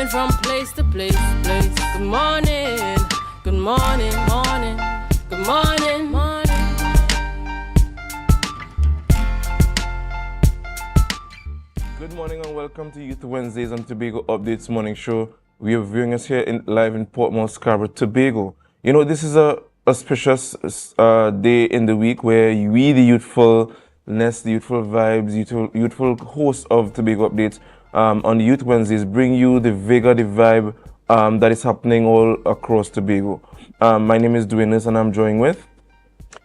going from place to place. Good morning, good morning, morning, good morning, morning. Good morning and welcome to Youth Wednesdays on Tobago Updates Morning Show. We are viewing us here live in Portmore, Scarborough, Tobago. You know, this is a auspicious day in the week where we, the youthfulness, the youthful vibes, youthful hosts of Tobago Updates on Youth Wednesdays bring you the vigor, the vibe that is happening all across Tobago. My name is Dwayne and I'm joined with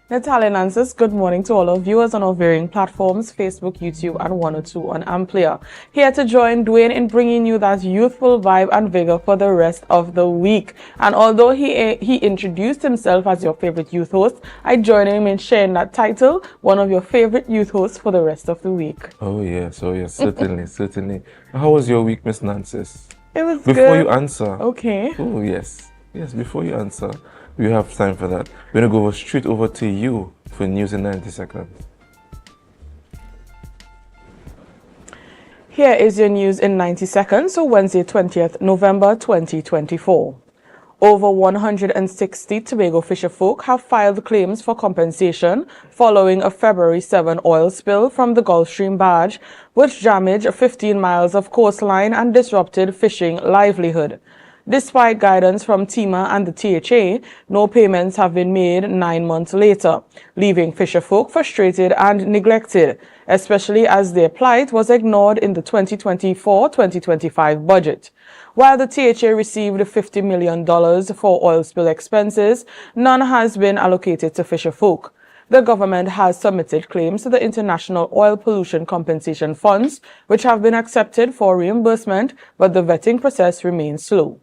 Natalia Nances. Good morning to all our viewers on our varying platforms, Facebook, YouTube, and 102 on Amplia. Here to join Dwayne in bringing you that youthful vibe and vigor for the rest of the week. And although he introduced himself as your favorite youth host, I join him in sharing that title, one of your favorite youth hosts for the rest of the week. Oh yes, certainly, certainly. How was your week, Miss Nances? It was good. Before you answer. Okay. Oh yes, before you answer. We have time for that. We're going to go straight over to you for news in 90 seconds. Here is your news in 90 seconds, so Wednesday, 20th November 2024. Over 160 Tobago fisherfolk have filed claims for compensation following a February 7 oil spill from the Gulf Stream barge, which damaged 15 miles of coastline and disrupted fishing livelihood. Despite guidance from TEMA and the THA, no payments have been made 9 months later, leaving fisherfolk frustrated and neglected, especially as their plight was ignored in the 2024-2025 budget. While the THA received $50 million for oil spill expenses, none has been allocated to fisherfolk. The government has submitted claims to the International Oil Pollution Compensation Funds, which have been accepted for reimbursement, but the vetting process remains slow.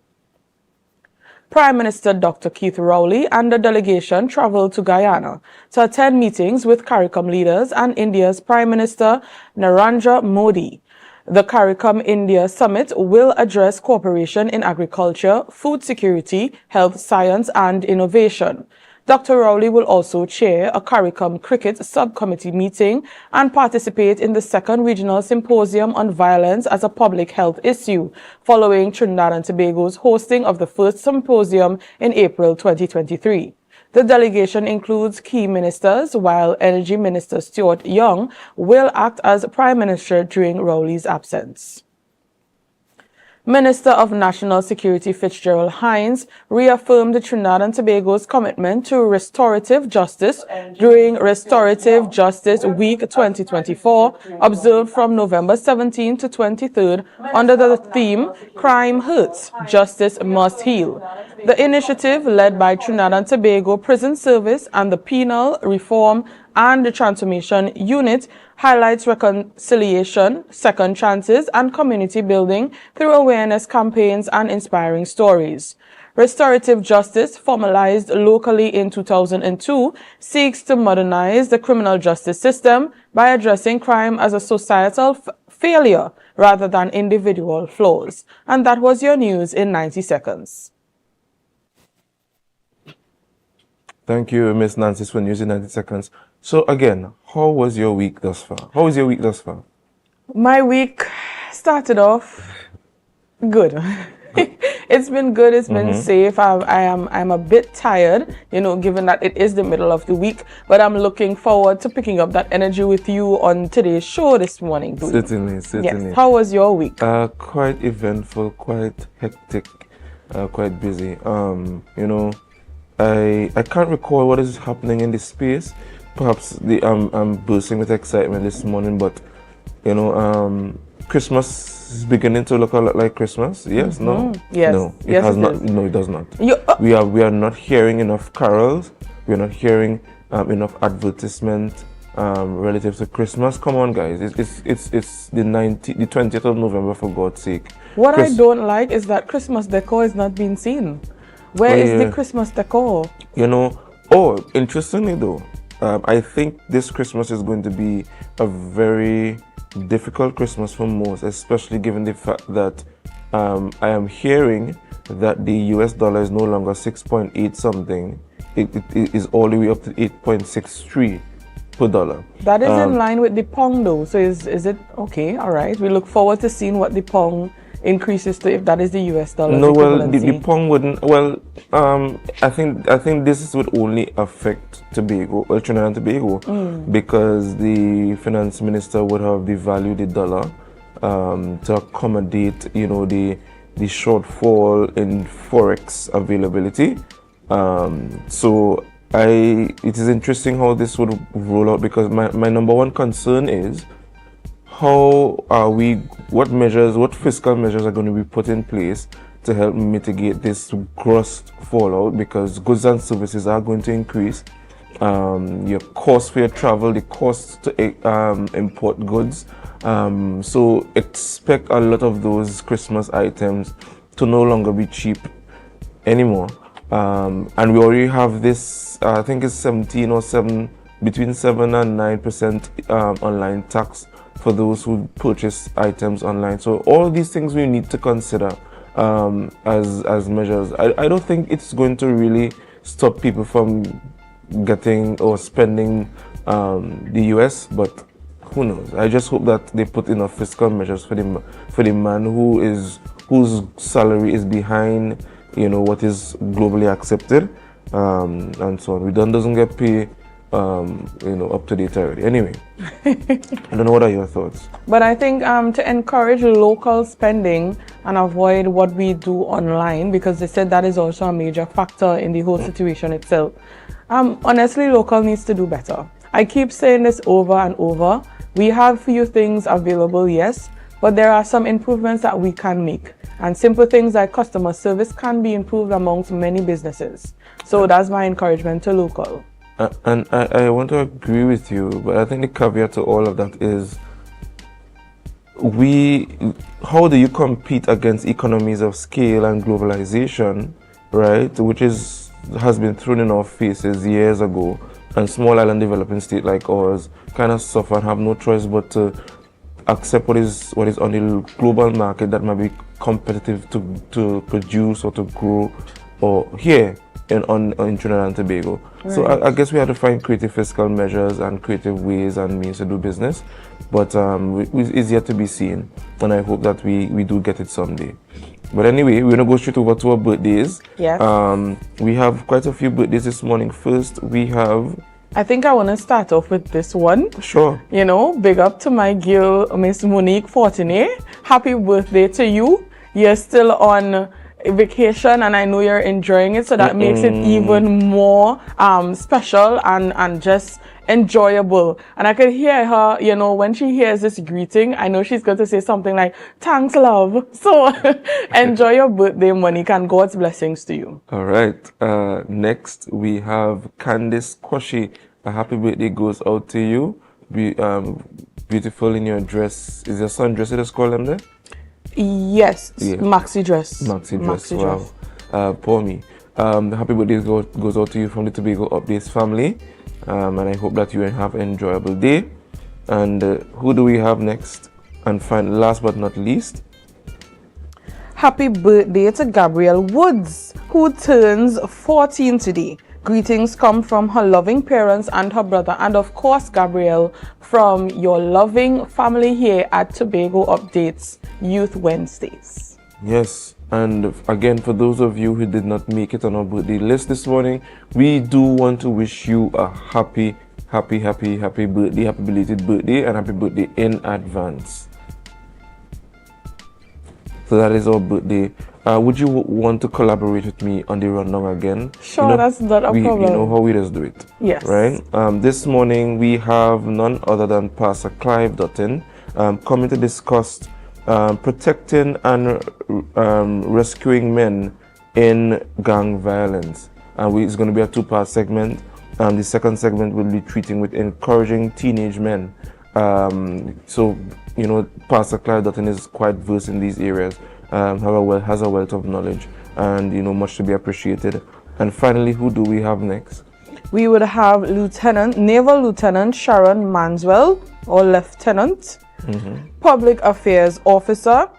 Prime Minister Dr. Keith Rowley and a delegation traveled to Guyana to attend meetings with CARICOM leaders and India's Prime Minister Narendra Modi. The CARICOM India Summit will address cooperation in agriculture, food security, health science, and innovation. Dr. Rowley will also chair a CARICOM cricket subcommittee meeting and participate in the second regional symposium on violence as a public health issue, following Trinidad and Tobago's hosting of the first symposium in April 2023. The delegation includes key ministers, while Energy Minister Stuart Young will act as Prime Minister during Rowley's absence. Minister of National Security Fitzgerald Hines reaffirmed Trinidad and Tobago's commitment to restorative justice during Restorative Justice Week 2024, observed from November 17 to 23rd under the theme Crime Hurts, Justice Must Heal. The initiative, led by Trinidad and Tobago Prison Service and the Penal Reform and the Transformation Unit, highlights reconciliation, second chances, and community building through awareness campaigns and inspiring stories. Restorative justice, formalized locally in 2002, seeks to modernize the criminal justice system by addressing crime as a societal failure rather than individual flaws. And that was your news in 90 seconds. Thank you, Ms. Nancy, for news in 90 seconds. So again, how was your week thus far? How was your week thus far? My week started off good. It's been good. It's been safe. I'm a bit tired, given that it is the middle of the week. But I'm looking forward to picking up that energy with you on today's show this morning. Certainly. Yes. How was your week? Quite eventful, quite hectic, quite busy. I can't recall what is happening in this space. Perhaps I'm bursting with excitement this morning, but Christmas is beginning to look a lot like Christmas. Yes, no, yes, no, it has not. is. No, it does not. We are not hearing enough carols. We are not hearing enough advertisement relative to Christmas. Come on, guys! It's the 20th of November, for God's sake. What I don't like is that Christmas decor is not being seen. Where is the Christmas decor? Interestingly though, I think this Christmas is going to be a very difficult Christmas for most, especially given the fact that I am hearing that the US dollar is no longer 6.8 something. It is all the way up to 8.63 per dollar. That is in line with the pound though. So is it okay? All right. We look forward to seeing what the pound increases to if that is the US dollar. No, well, the pound wouldn't. Well, I think this would only affect Tobago, well, Trinidad and Tobago, because the finance minister would have devalued the dollar to accommodate, you know, the shortfall in forex availability. So it is interesting how this would roll out, because my number one concern is what fiscal measures are going to be put in place to help mitigate this gross fallout, because goods and services are going to increase. Your cost for your travel, the cost to import goods. So expect a lot of those Christmas items to no longer be cheap anymore. And we already have this, I think it's between 7 and 9% online tax for those who purchase items online. So all these things we need to consider as measures. I don't think it's going to really stop people from getting or spending the US, but who knows? I just hope that they put enough fiscal measures for the man whose salary is behind, you know, what is globally accepted, and so on. We doesn't get paid, you know, up to date already. Anyway, I don't know, what are your thoughts? But I think to encourage local spending and avoid what we do online, because they said that is also a major factor in the whole situation itself. Honestly, local needs to do better. I keep saying this over and over. We have few things available, yes, but there are some improvements that we can make. And simple things like customer service can be improved amongst many businesses. So that's my encouragement to local. And I want to agree with you, but I think the caveat to all of that is how do you compete against economies of scale and globalization, right? Which has been thrown in our faces years ago, and small island developing state like ours kind of suffer and have no choice but to accept what is on the global market that might be competitive to produce or to grow, or here in Trinidad and Tobago. Right. So I guess we have to find creative fiscal measures and creative ways and means to do business, but it's yet to be seen, and I hope that we do get it someday. But anyway, we're gonna go straight over to our birthdays. Yes. We have quite a few birthdays this morning. First, we have, I think I want to start off with this one. Sure. You know, big up to my girl, Miss Monique Fortinet. Happy birthday to you. You're still on vacation, and I know you're enjoying it, so that makes it even more special and just enjoyable. And I could hear her, you know, when she hears this greeting, I know she's going to say something like, "Thanks, love." So enjoy your birthday, Monique, and God's blessings to you. All right. Next, we have Candice Quashi. A happy birthday goes out to you. Beautiful in your dress. Is your son dressed as call them there? Yes, yeah. Maxi dress. Maxi dress, wow. Poor me. Happy birthday goes out to you from the Tobago Updates family. And I hope that you have an enjoyable day. And who do we have next? And last but not least, happy birthday to Gabrielle Woods, who turns 14 today. Greetings come from her loving parents and her brother, and of course, Gabrielle, from your loving family here at Tobago Updates Youth Wednesdays. Yes, and again, for those of you who did not make it on our birthday list this morning, we do want to wish you a happy birthday, happy belated birthday, and happy birthday in advance. So that is our birthday. Would you want to collaborate with me on the rundown again? Sure, you know, that's not a problem. You know how we just do it. Yes. Right? This morning we have none other than Pastor Clive Dottin coming to discuss protecting and rescuing men in gang violence. And it's going to be a two-part segment. The second segment will be treating with encouraging teenage men. So, you know, Pastor Clive Dottin is quite versed in these areas. Has a wealth of knowledge, and you know, much to be appreciated. And finally, who do we have next? We would have Naval Lieutenant Sharon Manswell, or Lieutenant, Public Affairs Officer,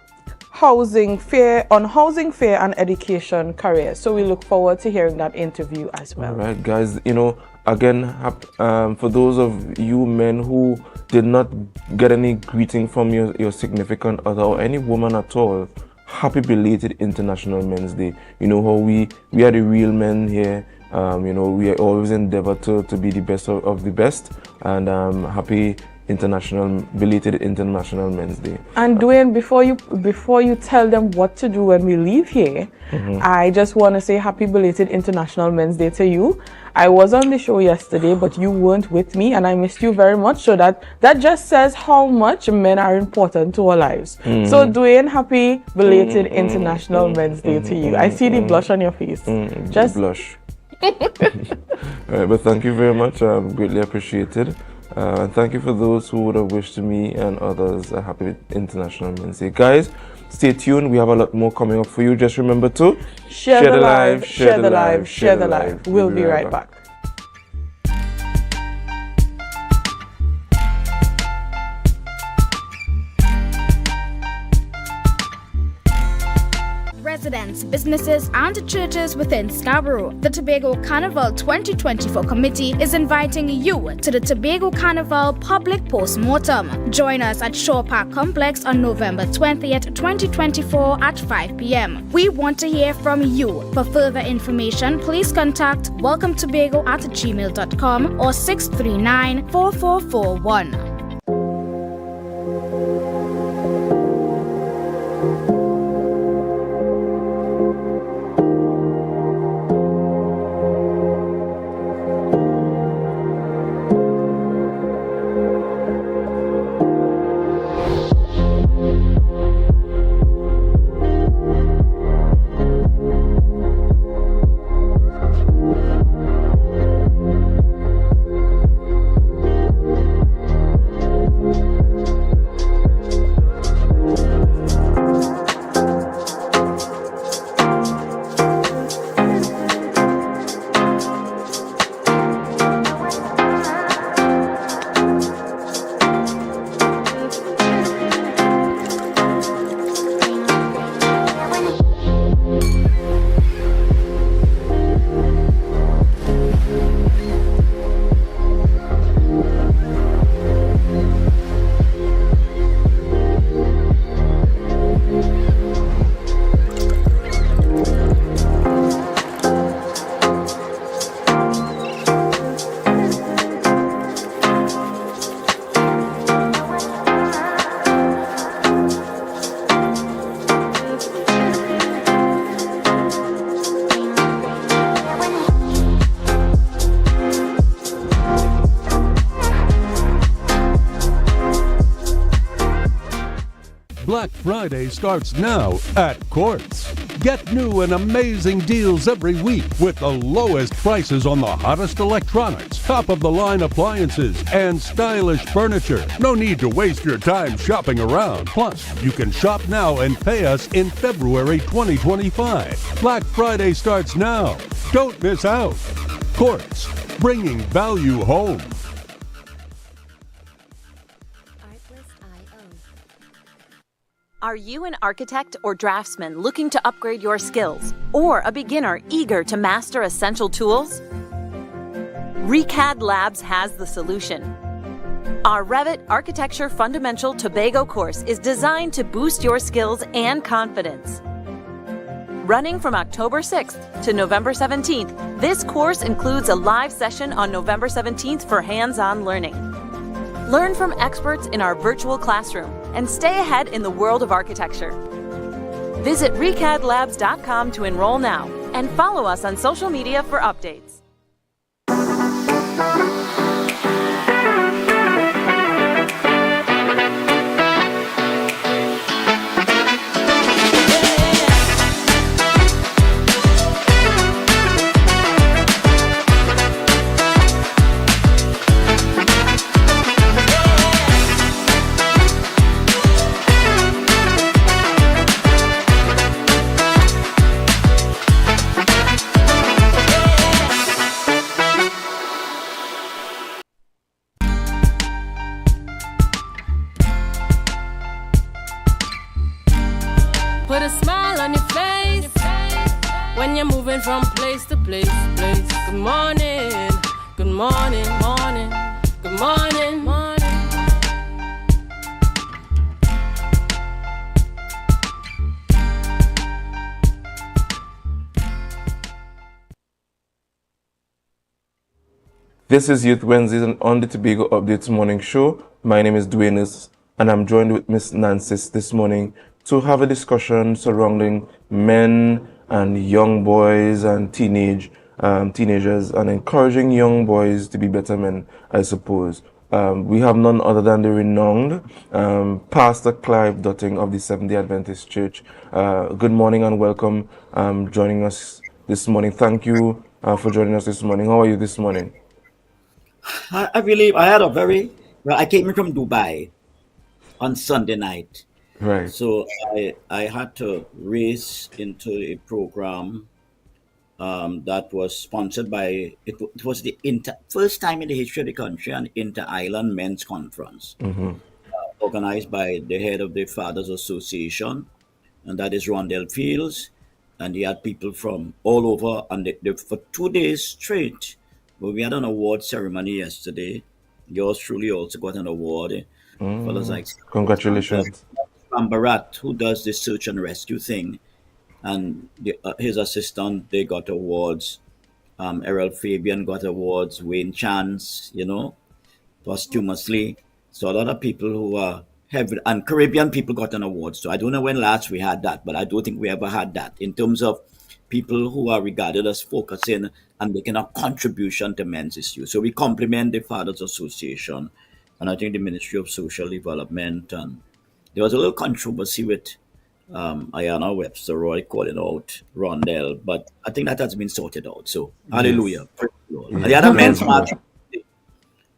Housing Fair and Education Career. So we look forward to hearing that interview as well. All right, guys. You know, again, for those of you men who did not get any greeting from your significant other or any woman at all, happy belated International Men's Day. You know how we are the real men here. You know, we always endeavor to be the best of the best, and happy belated International Men's Day. And Dwayne, before you tell them what to do when we leave here, I just want to say happy belated International Men's Day to you. I was on the show yesterday, but you weren't with me, and I missed you very much. So that just says how much men are important to our lives. So Dwayne, happy belated International Men's Day to you. I see the blush on your face. Just blush. All right, but thank you very much. Greatly appreciated. And thank you for those who would have wished me and others a happy International Men's Day. Guys, stay tuned. We have a lot more coming up for you. Just remember to share the live, share the live, share the live. We'll be right back. Residents, businesses and churches within Scarborough. The Tobago Carnival 2024 committee is inviting you to the Tobago Carnival Public Postmortem. Join us at Shore Park Complex on November 20th, 2024 at 5 p.m. We want to hear from you. For further information, please contact welcometobago@gmail.com or 639-4441. Black Friday starts now at Courts. Get new and amazing deals every week with the lowest prices on the hottest electronics, top-of-the-line appliances, and stylish furniture. No need to waste your time shopping around. Plus, you can shop now and pay us in February 2025. Black Friday starts now. Don't miss out. Courts, bringing value home. Are you an architect or draftsman looking to upgrade your skills, or a beginner eager to master essential tools? ReCAD Labs has the solution. Our Revit Architecture Fundamental Tobago course is designed to boost your skills and confidence. Running from October 6th to November 17th, this course includes a live session on November 17th for hands-on learning. Learn from experts in our virtual classroom and stay ahead in the world of architecture. Visit recadlabs.com to enroll now and follow us on social media for updates. Put a smile on your face when you're moving from place to place. Good morning, good morning, morning, good morning, morning. This is Youth Wednesdays and on the Tobago Updates Morning Show. My name is Dwayne and I'm joined with Miss Nancy this morning to have a discussion surrounding men and young boys and teenagers and encouraging young boys to be better men, I suppose. We have none other than the renowned Pastor Clive Dottin of the Seventh-day Adventist Church. Good morning and welcome joining us this morning. Thank you for joining us this morning. How are you this morning? I believe I had a very well. I came in from Dubai on Sunday night, Right. so I had to race into a program that was sponsored by it was the first time in the history of the country an inter-island men's conference organized by the head of the Fathers Association, and that is Rondell Fields, and he had people from all over, and for 2 days straight. Well, we had an award ceremony yesterday. Yours truly also got an award. Fellows like Congratulations. Barat, who does the search and rescue thing, and his assistant, they got awards. Errol Fabian got awards. Wayne Chance, posthumously. So a lot of people who are heavy, and Caribbean people got an award. So I don't know when last we had that, but I don't think we ever had that in terms of people who are regarded as focusing and making a contribution to men's issues. So we compliment the Fathers Association and I think the Ministry of Social Development. And there was a little controversy with Ayanna Webster Roy calling out Rondell, but I think that has been sorted out. So hallelujah. Praise the Lord. And the other men's march,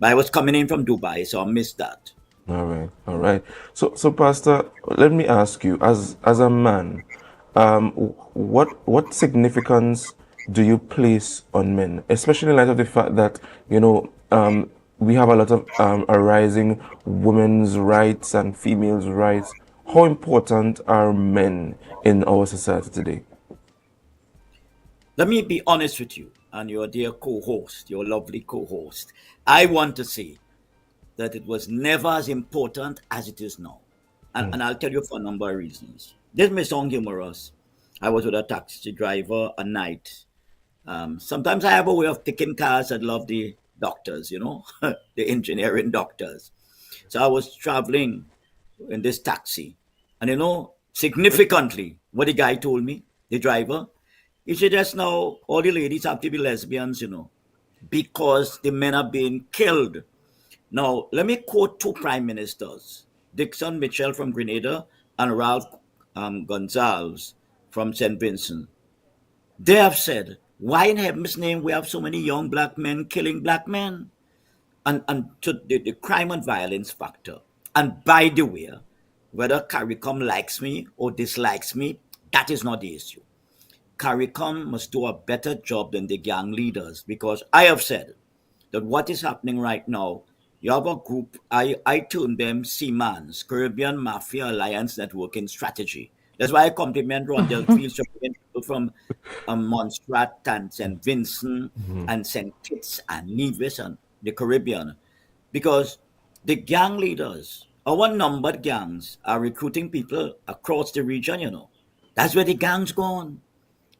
but I was coming in from Dubai, so I missed that. All right. So Pastor, let me ask you, as a man, what significance do you place on men, especially in light of the fact that we have a lot of arising women's rights and females' rights? How important are men in our society today? Let me be honest with you and your dear co-host, your lovely co-host. I want to say that it was never as important as it is now. And I'll tell you for a number of reasons. This may sound humorous. I was with a taxi driver at night. Sometimes I have a way of picking cars that love the doctors, the engineering doctors. So I was traveling in this taxi. And significantly, what the guy told me, the driver, he said, just now, all the ladies have to be lesbians, because the men are being killed. Now, let me quote two prime ministers, Dixon Mitchell from Grenada and Ralph Gonzalez from St. Vincent. They have said, why in heaven's name we have so many young black men killing black men? And to the crime and violence factor. And by the way, whether CARICOM likes me or dislikes me, that is not the issue. CARICOM must do a better job than the gang leaders, because I have said that what is happening right now, you have a group, I term them CMANs, Caribbean Mafia Alliance Networking Strategy. That's why I compliment Rondell Fields from Montserrat and St. Vincent and St. Kitts and Nevis and the Caribbean, because the gang leaders, our numbered gangs, are recruiting people across the region, That's where the gangs gone.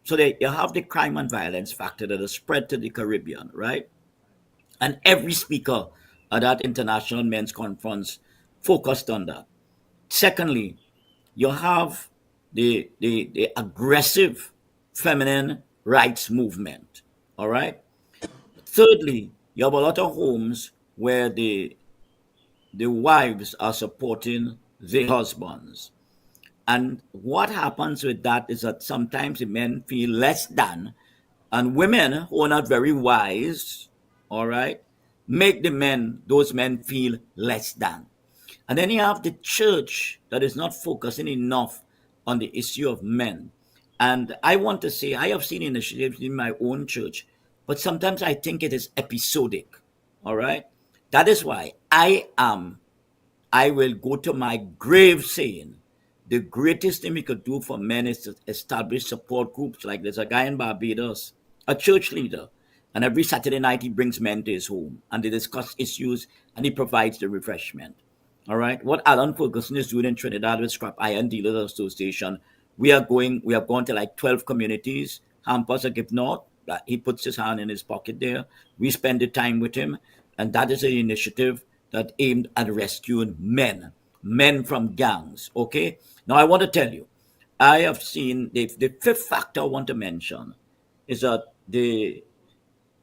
So you have the crime and violence factor that is spread to the Caribbean, right? And every speaker at that international men's conference focused on that. Secondly, you have the aggressive feminine rights movement, all right? Thirdly, you have a lot of homes where the wives are supporting the husbands. And what happens with that is that sometimes the men feel less than, and women who are not very wise, all right, make those men feel less than. And then you have the church that is not focusing enough on the issue of men. And I want to say, I have seen initiatives in my own church, but sometimes I think it is episodic, all right? That is why I will go to my grave saying, the greatest thing we could do for men is to establish support groups. Like there's a guy in Barbados, a church leader, and every Saturday night he brings men to his home and they discuss issues and he provides the refreshment. All right. What Alan Ferguson is doing in Trinidad with Scrap Iron Dealers Association, we have gone to like 12 communities, Hampers or Give North, He puts his hand in his pocket there. We spend the time with him, and that is an initiative that aimed at rescuing men from gangs. Okay. Now I want to tell you, I have seen the fifth factor I want to mention is that the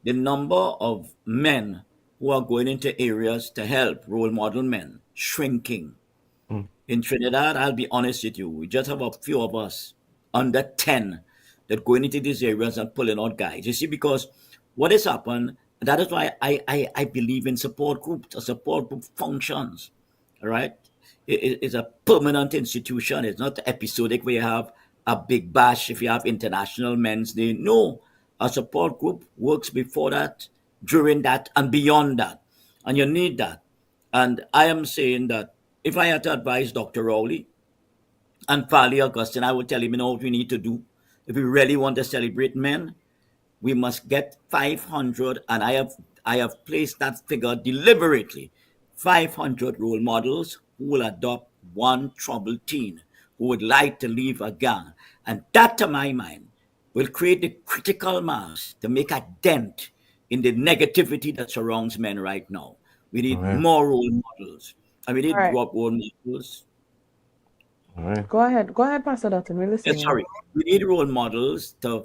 number of men who are going into areas to help role model men shrinking. In Trinidad, I'll be honest with you, we just have a few of us under 10 that going into these areas and pulling out guys. You see, because what has happened, that is why I believe in support groups. A support group functions, all right? It's a permanent institution. It's not episodic where you have a big bash if you have International Men's Day. No, a support group works before that, during that, and beyond that. And you need that. And I am saying that if I had to advise Dr. Rowley and Farley Augustine, I would tell him, you know what we need to do. If we really want to celebrate men, we must get 500, and I have placed that figure deliberately. 500 role models who will adopt one troubled teen who would like to leave a gang. And that, to my mind, will create the critical mass to make a dent in the negativity that surrounds men right now. We need more role models. And we need All right. role models. All right. Go ahead, Pastor Dottin. We're listening. Sorry. We need role models to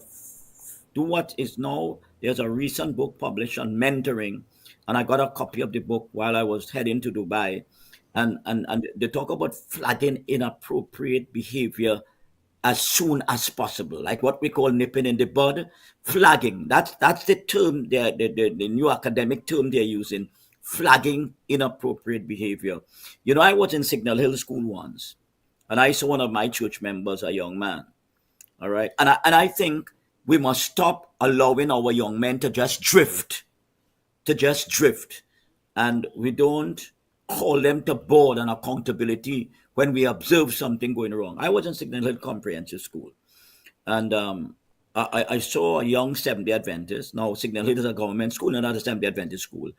do what is now. There's a recent book published on mentoring, and I got a copy of the book while I was heading to Dubai. And they talk about flagging inappropriate behavior as soon as possible, like what we call nipping in the bud, flagging. That's the term, the new academic term they're using, flagging inappropriate behavior. You know, I was in Signal Hill School once, and I saw one of my church members, a young man. All right, and I think we must stop allowing our young men to just drift, and we don't call them to board and accountability when we observe something going wrong. I was in Signal Hill Comprehensive School, and I saw a young Seventh-day Adventist. Now, Signal Hill is a government school, not a Seventh-day Adventist school.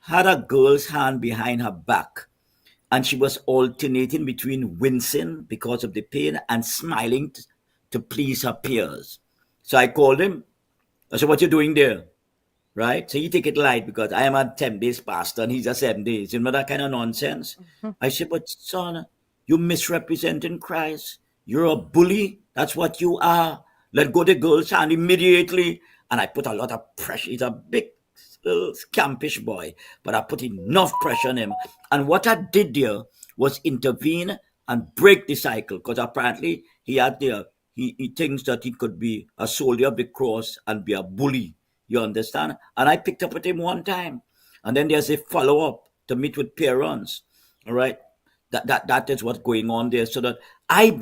Had a girl's hand behind her back, and she was alternating between wincing because of the pain and smiling to please her peers. So I called him. I said, "What you doing there?" Right? So you take it light because I am a 10 days pastor and he's a 7 days. You know that kind of nonsense? I said, "But son, you misrepresenting Christ. You're a bully. That's what you are. Let go the girl's hand immediately." And I put a lot of pressure. He's a big, little scampish boy, but I put enough pressure on him. And what I did there was intervene and break the cycle, because apparently he had there, he thinks that he could be a soldier of the cross and be a bully. You understand? And I picked up with him one time. And then there's a follow-up to meet with parents. All right? That is what's going on there. So that I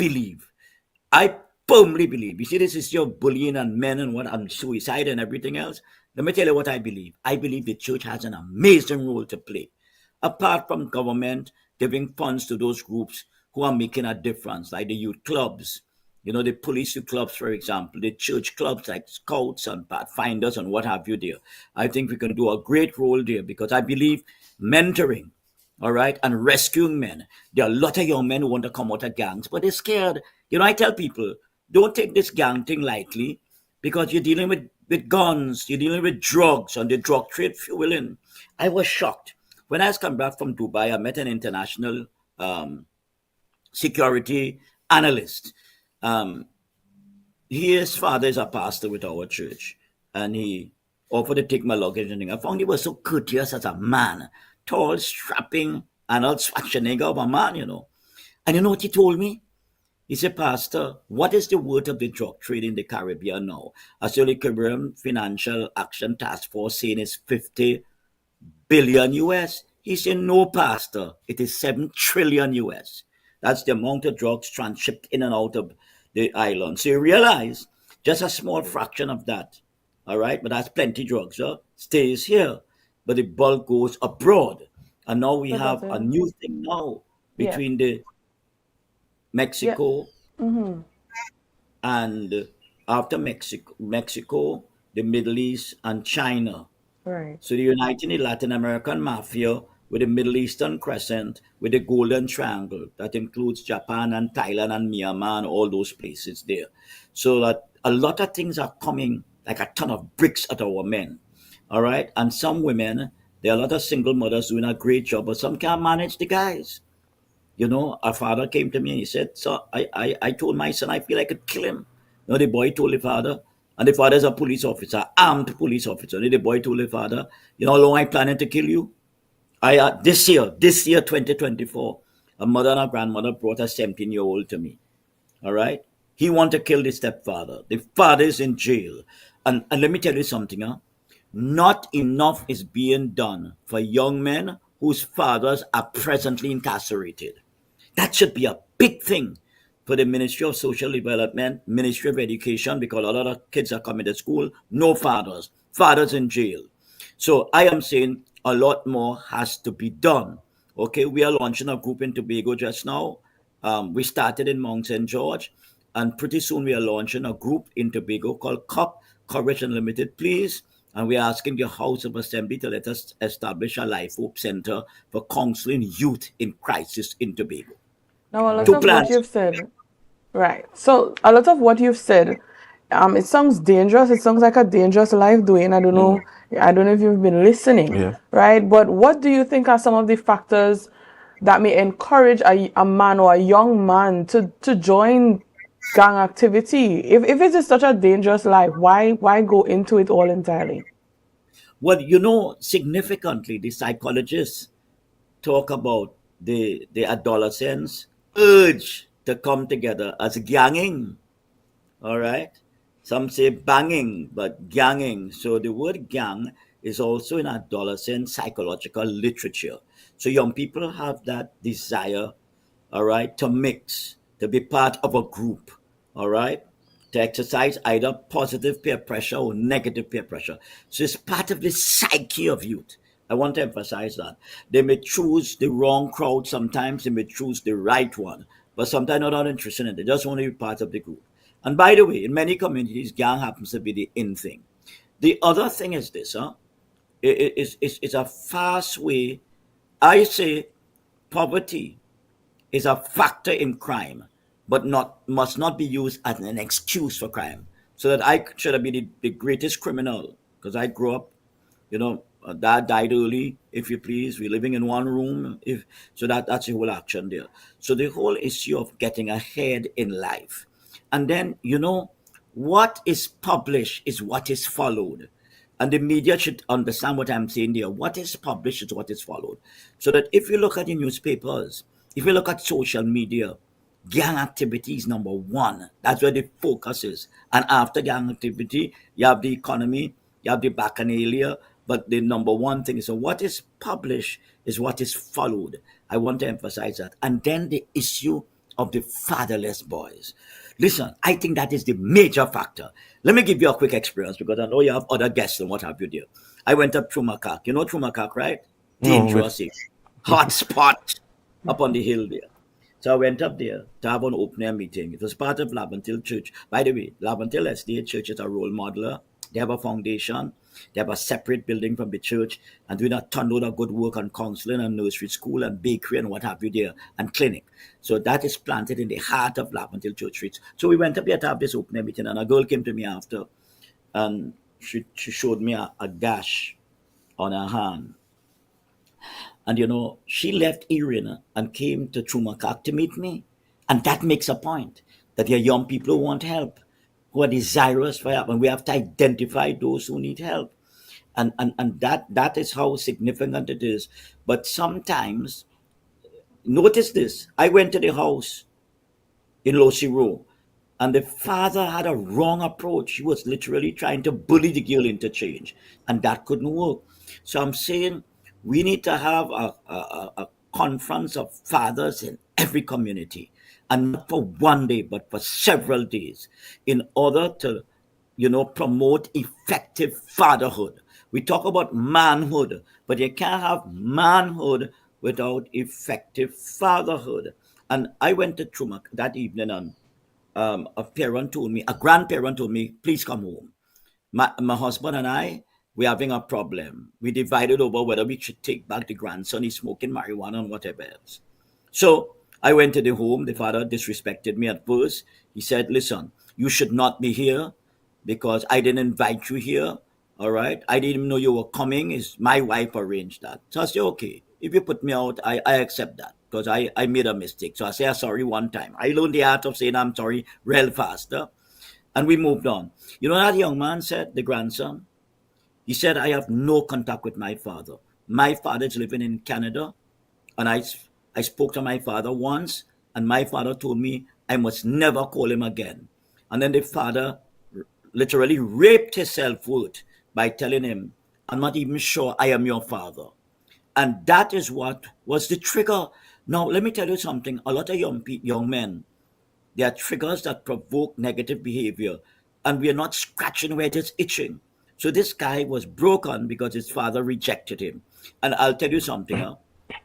firmly believe, you see, this is your bullying and men and what, and suicide and everything else. Let me tell you what I believe. I believe the church has an amazing role to play. Apart from government giving funds to those groups who are making a difference, like the youth clubs, you know, the police clubs, for example, the church clubs like Scouts and Pathfinders and what have you there. I think we can do a great role there, because I believe mentoring, all right, and rescuing men. There are a lot of young men who want to come out of gangs, but they're scared. You know, I tell people, don't take this gang thing lightly, because you're dealing with guns, you're dealing with drugs and the drug trade fueling. I was shocked. When I was coming back from Dubai, I met an international security analyst. His father is a pastor with our church, and he offered to take my luggage and thing. I found he was so courteous as a man, tall, strapping, Arnold Schwarzenegger of a man, you know. And you know what he told me? He said, "Pastor, what is the worth of the drug trade in the Caribbean now? As the Caribbean Financial Action Task Force saying it's 50 billion US. He said, "No, Pastor, it is 7 trillion US. That's the amount of drugs transshipped in and out of the island." So you realize just a small fraction of that, all right, but that's plenty drugs, stays here, but the bulk goes abroad. And now we have a new thing now between the Mexico and after Mexico, the Middle East and China. Right. So the uniting the Latin American mafia with the Middle Eastern crescent, with the Golden Triangle, that includes Japan and Thailand and Myanmar and all those places there. So that a lot of things are coming like a ton of bricks at our men. All right. And some women, there are a lot of single mothers doing a great job, but some can't manage the guys. You know, our father came to me and he said, so I told my son I feel I could kill him. You know, the boy told the father, and the father is a police officer, armed police officer. And the boy told the father, you know how long I planning to kill you? This year, 2024, a mother and a grandmother brought a 17-year-old to me. All right. He wanted to kill the stepfather. The father is in jail. And let me tell you something, huh? Not enough is being done for young men whose fathers are presently incarcerated. That should be a big thing for the Ministry of Social Development, Ministry of Education, because a lot of kids are coming to school, no fathers, fathers in jail. So I am saying a lot more has to be done. Okay, we are launching a group in Tobago just now. We started in Mount St. George, and pretty soon we are launching a group in Tobago called CUP, Courage Unlimited, please. And we are asking the House of Assembly to let us establish a Life Hope Center for counseling youth in crisis in Tobago. Now, a lot Two of what plans. you've said, right. So, a lot of what you've said, it sounds dangerous. It sounds like a dangerous life doing. I don't know. I don't know if you've been listening, Yeah. right? But what do you think are some of the factors that may encourage a man or a young man to join gang activity? If it is such a dangerous life, why go into it all entirely? Well, you know, significantly, the psychologists talk about the adolescents urge to come together as ganging. All right. Some say banging, but ganging. So the word gang is also in adolescent psychological literature. So young people have that desire, all right, to mix, to be part of a group, all right, to exercise either positive peer pressure or negative peer pressure. So it's part of the psyche of youth. I want to emphasize that. They may choose the wrong crowd sometimes, they may choose the right one, but sometimes they're not interested in it. They just want to be part of the group. And by the way, in many communities, gang happens to be the in thing. The other thing is this, huh? It's a fast way. I say poverty is a factor in crime, but not must not be used as an excuse for crime. So that I should have been the greatest criminal because I grew up, you know, dad died early, if you please. We're living in one room, if so that's the whole action there. So the whole issue of getting ahead in life, and then you know, what is published is what is followed. And the media should understand what I'm saying there. What is published is what is followed. So that if you look at the newspapers, if you look at social media, gang activity is number one. That's where the focus is. And after gang activity, you have the economy, you have the bacchanalia, but the number one thing is so what is published is what is followed. I want to emphasize that. And then the issue of the fatherless boys. Listen, I think that is the major factor. Let me give you a quick experience because I know you have other guests and what have you there. I went up through Macaque. You know through Macaque, right? No, Dangerous area. Hot spot up on the hill there. So I went up there to have an open air meeting. It was part of Labantil Church. By the way, Labantil Estate Church is a role modeler. They have a foundation. They have a separate building from the church and doing a ton load of good work on counseling and nursery school and bakery and what have you there and clinic. So that is planted in the heart of Labantil Church Street. So we went up there to have this open air meeting and a girl came to me after and she showed me a gash on her hand. And you know, she left Erin and came to Chumakak to meet me. And that makes a point that there are young people who want help, who are desirous for help. And we have to identify those who need help. And that is how significant it is. But sometimes, notice this. I went to the house in Losi Row, and the father had a wrong approach. He was literally trying to bully the girl into change, and that couldn't work. So I'm saying we need to have a conference of fathers in every community, and not for one day, but for several days, in order to, you know, promote effective fatherhood. We talk about manhood, but you can't have manhood without effective fatherhood. And I went to Chumak that evening, and a grandparent told me, please come home. My husband and I, we're having a problem. We divided over whether we should take back the grandson. He's smoking marijuana and whatever else. So I went to the home. The father disrespected me at first. He said, listen, you should not be here. because I didn't invite you here. All right. I didn't even know you were coming. Is my wife arranged that. So I say, okay, if you put me out, I accept that because I made a mistake. So I say, I'm sorry one time. I learned the art of saying I'm sorry real faster. And we moved on. You know what that young man said, the grandson? He said, I have no contact with my father. My father is living in Canada. And I spoke to my father once, and my father told me I must never call him again. And then the father literally raped his self-worth by telling him, I'm not even sure I am your father. And that is what was the trigger. Now, let me tell you something. A lot of young men, there are triggers that provoke negative behavior, and we are not scratching where it is itching. So this guy was broken because his father rejected him. And I'll tell you something.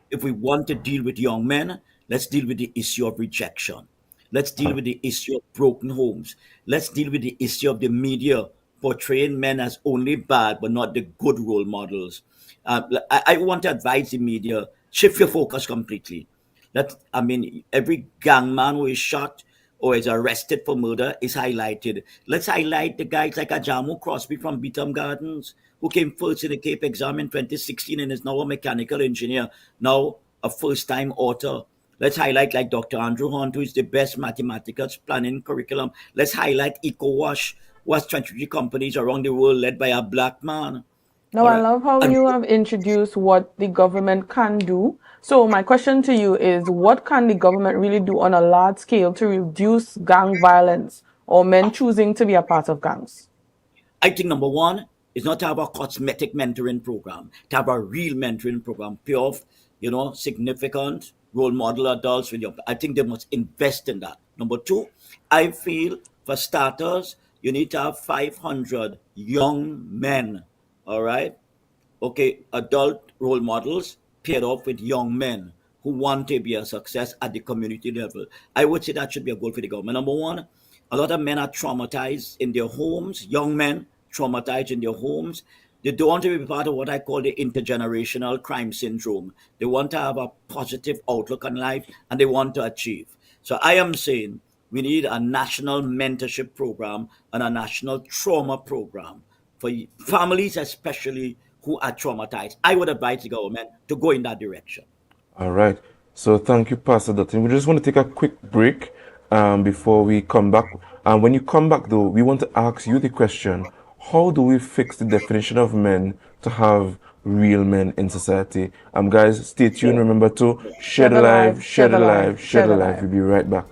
If we want to deal with young men, let's deal with the issue of rejection. Let's deal with the issue of broken homes. Let's deal with the issue of the media portraying men as only bad but not the good role models. I want to advise the media, shift your focus completely. Every gangman who is shot or is arrested for murder is highlighted. Let's highlight the guys like Ajamu Crosby from Beetham Gardens, who came first in the Cape exam in 2016 and is now a mechanical engineer, now a first-time author. Let's highlight like Dr. Andrew Hunt, who is the best mathematics planning curriculum. Let's highlight EcoWash, who has 23 companies around the world led by a black man. Now, I love how you have introduced what the government can do. So my question to you is, what can the government really do on a large scale to reduce gang violence or men choosing to be a part of gangs? I think number one is not to have a cosmetic mentoring program, to have a real mentoring program, pay off, significant role model adults. I think they must invest in that. Number two, I feel for starters, you need to have 500 young men, all right? Okay, adult role models paired off with young men who want to be a success at the community level. I would say that should be a goal for the government. Number one, a lot of men are traumatized in their homes, young men traumatized in their homes. They don't want to be part of what I call the intergenerational crime syndrome. They want to have a positive outlook on life and they want to achieve. So I am saying we need a national mentorship program and a national trauma program for families, especially who are traumatized. I would advise the government to go in that direction. All right. So thank you, Pastor Dottin. We just want to take a quick break before we come back. And when you come back, though, we want to ask you the question, how do we fix the definition of men to have real men in society? Guys, stay tuned. Remember to share the live, share the live, share the live. We'll be right back.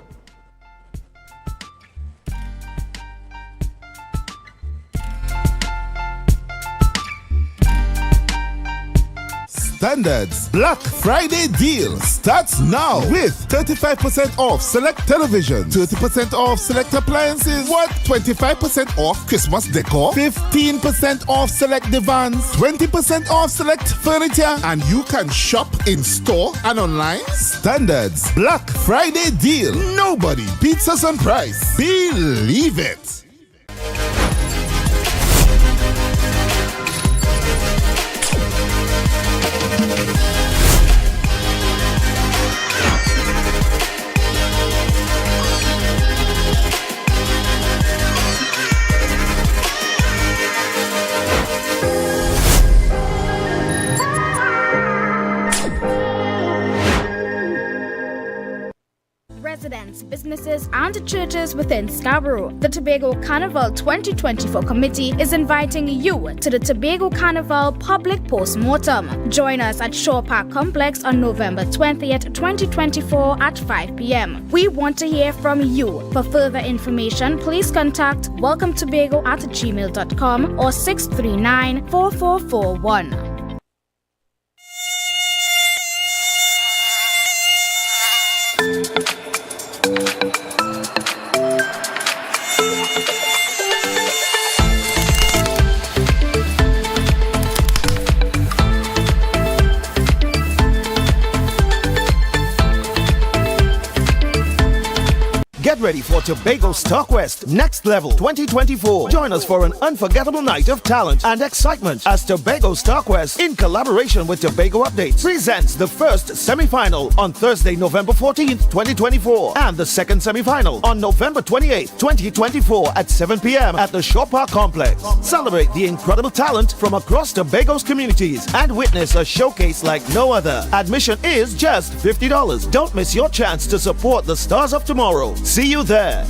Standards Black Friday deal starts now with 35% off select television, 30% off select appliances, 25% off Christmas decor, 15% off select divans, 20% off select furniture, and you can shop in store and online. Standards Black Friday deal. Nobody beats us on price. Believe it. Residents, businesses, and churches within Scarborough. The Tobago Carnival 2024 Committee is inviting you to the Tobago Carnival Public Postmortem. Join us at Shore Park Complex on November 20th, 2024 at 5 p.m. We want to hear from you. For further information, please contact welcometobago@gmail.com or 639-4441. Get ready for Tobago Starquest Next Level 2024. Join us for an unforgettable night of talent and excitement as Tobago Starquest, in collaboration with Tobago Updates, presents the first semi-final on Thursday, November 14th, 2024, and the second semi-final on November 28th, 2024 at 7 p.m. at the Shore Park Complex. Celebrate the incredible talent from across Tobago's communities and witness a showcase like no other. Admission is just $50. Don't miss your chance to support the stars of tomorrow. See you there.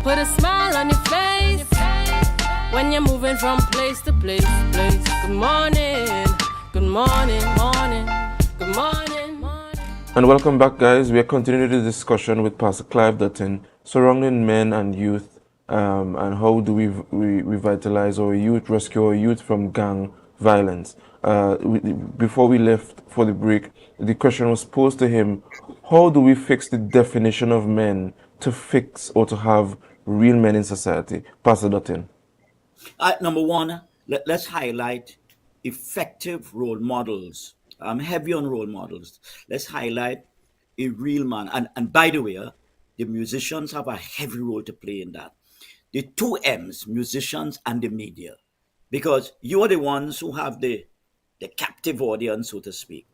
Put a smile on your face when you're moving from place to place. Good morning, good morning, morning, good morning, morning. And welcome back, guys. We are continuing the discussion with Pastor Clive Dottin surrounding men and youth, and how do we revitalize our youth, rescue our youth from gang violence. Before we left for the break, the question was posed to him: how do we fix the definition of men to fix or to have real men in society? Pastor Dottin. Number one, let's highlight effective role models. I'm heavy on role models. Let's highlight a real man. And by the way, the musicians have a heavy role to play in that. The two M's, musicians and the media. Because you are the ones who have the captive audience, so to speak.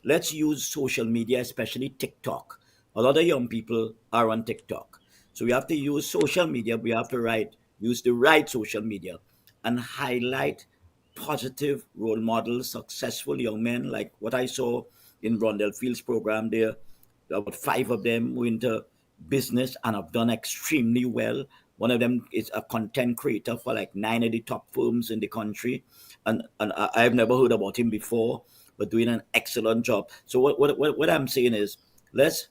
Let's use social media, especially TikTok. A lot of young people are on TikTok. So we have to use social media. We have to use the right social media and highlight positive role models, successful young men, like what I saw in Rondell Field's program there. About 5 of them went into business and have done extremely well. One of them is a content creator for like 9 of the top firms in the country. And I've never heard about him before, but doing an excellent job. So what I'm saying is, let's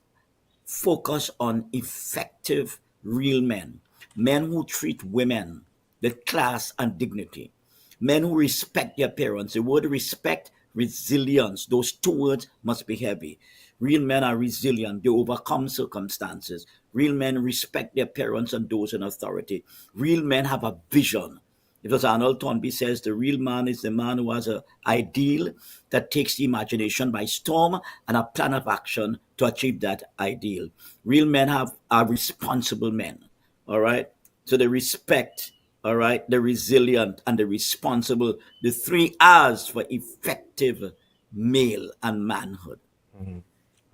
focus on effective real men who treat women with class and dignity, men who respect their parents. The word respect, resilience, those 2 words must be heavy. Real men are resilient. They overcome circumstances. Real men respect their parents and those in authority. Real men have a vision. It was Arnold Toynbee says the real man is the man who has an ideal that takes the imagination by storm and a plan of action to achieve that ideal. Real men are responsible men, all right? So they respect, all right, the resilient and the responsible, the 3 R's for effective male and manhood. Mm-hmm.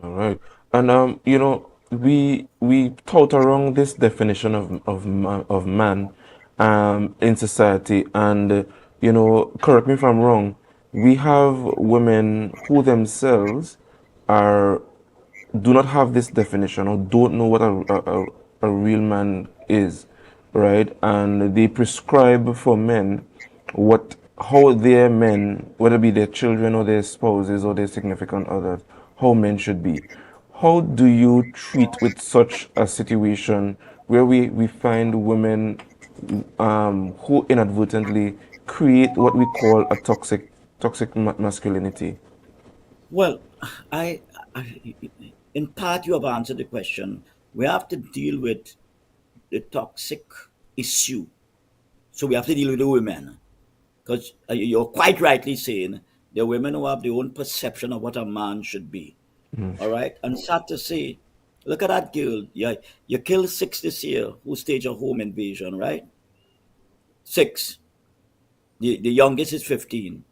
All right. And, we tout around this definition of man in society, and correct me if I'm wrong, we have women who themselves do not have this definition or don't know what a real man is, right? And they prescribe for men how their men, whether it be their children or their spouses or their significant others, how men should be. How do you treat with such a situation where we find women who inadvertently create what we call a toxic masculinity? Well, in part you have answered the question. We have to deal with the toxic issue. So we have to deal with the women. Because you're quite rightly saying there are women who have their own perception of what a man should be. All right? And sad to say, look at that girl. You killed 6 this year who staged a home invasion, right? 6. The youngest is 15.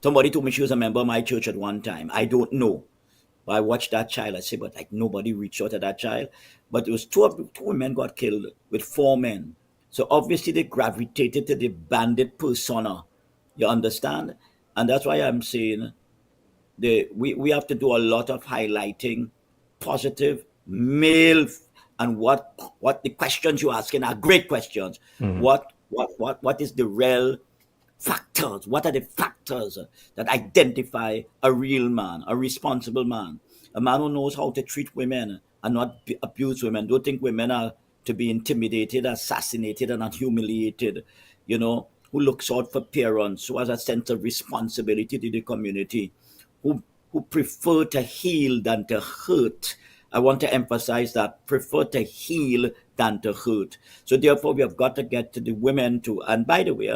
Somebody told me she was a member of my church at one time. I don't know. But I watched that child. I say, but like nobody reached out to that child. But it was 2 women got killed with 4 men. So obviously they gravitated to the bandit persona. You understand? And that's why I'm saying we have to do a lot of highlighting positive male, and what the questions you're asking are great questions. Mm-hmm. What is the real factors? What are the factors that identify a real man, a responsible man, a man who knows how to treat women and not abuse women? Don't think women are to be intimidated, assassinated, and not humiliated. Who looks out for parents, who has a sense of responsibility to the community, who prefer to heal than to hurt. I want to emphasize that, prefer to heal than to hurt. So therefore, we have got to get to the women too. And by the way,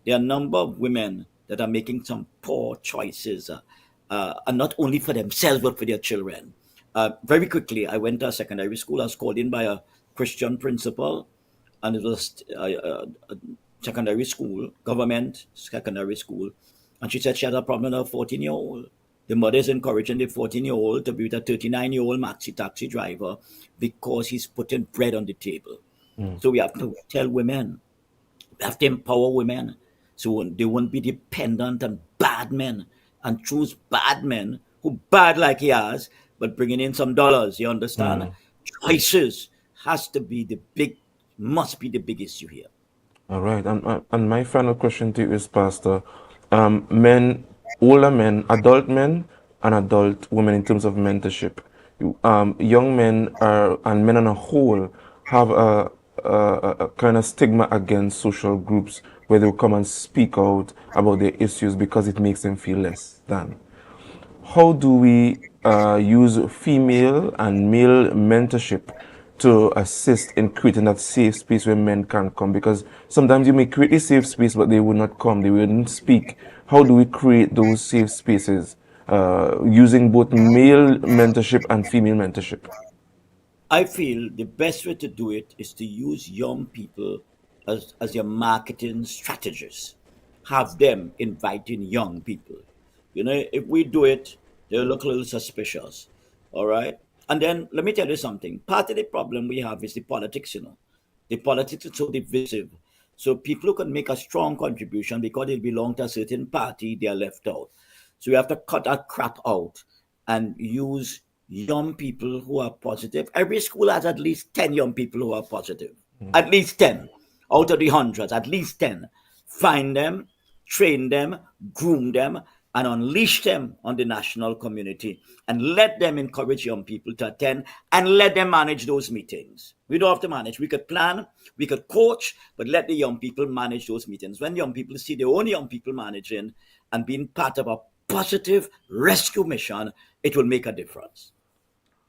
there are a number of women that are making some poor choices. and not only for themselves but for their children. Very quickly, I went to a secondary school. I was called in by a Christian principal, and it was a secondary school, government secondary school. And she said she had a problem with a 14-year-old. The mother is encouraging the 14-year-old to be with a 39-year-old maxi taxi driver because he's putting bread on the table. So we have to tell women, we have to empower women so they won't be dependent on bad men and choose bad men who bad like he has, but bringing in some dollars, you understand? Choices must be the big issue here. All right. And my final question to you is, Pastor, men, older men, and adult women in terms of mentorship. Young men and men on a whole have a kind of stigma against social groups where they'll come and speak out about their issues because it makes them feel less than. How do we use female and male mentorship to assist in creating that safe space where men can come? Because sometimes you may create a safe space, but they will not come, they wouldn't speak. How do we create those safe spaces using both male mentorship and female mentorship? I feel the best way to do it is to use young people as your marketing strategists. Have them inviting young people. You know, if we do it, they'll look a little suspicious. All right. And then let me tell you something. Part of the problem we have is the politics, you know. The politics is so divisive. So people who can make a strong contribution because they belong to a certain party, they are left out. So we have to cut that crap out and use young people who are positive. Every school has at least 10 young people who are positive. At least 10. Out of the hundreds, at least 10. Find them, train them, groom them, and unleash them on the national community, and let them encourage young people to attend and let them manage those meetings. We don't have to manage. We could plan, we could coach, but let the young people manage those meetings. When young people see their own young people managing and being part of a positive rescue mission, it will make a difference.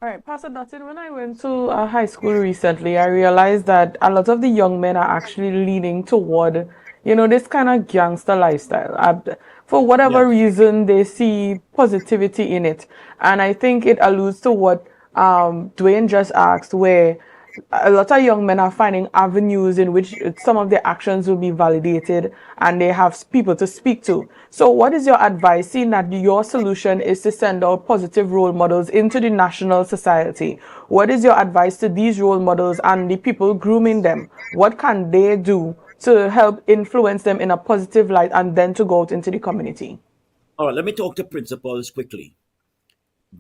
All right, Pastor Dottin, when I went to a high school recently, I realized that a lot of the young men are actually leaning toward, this kind of gangster lifestyle. For whatever reason, they see positivity in it. And I think it alludes to what Dwayne just asked, where a lot of young men are finding avenues in which some of their actions will be validated and they have people to speak to. So what is your advice, seeing that your solution is to send out positive role models into the national society? What is your advice to these role models and the people grooming them? What can they do to help influence them in a positive light and then to go out into the community? All right, let me talk to principals quickly.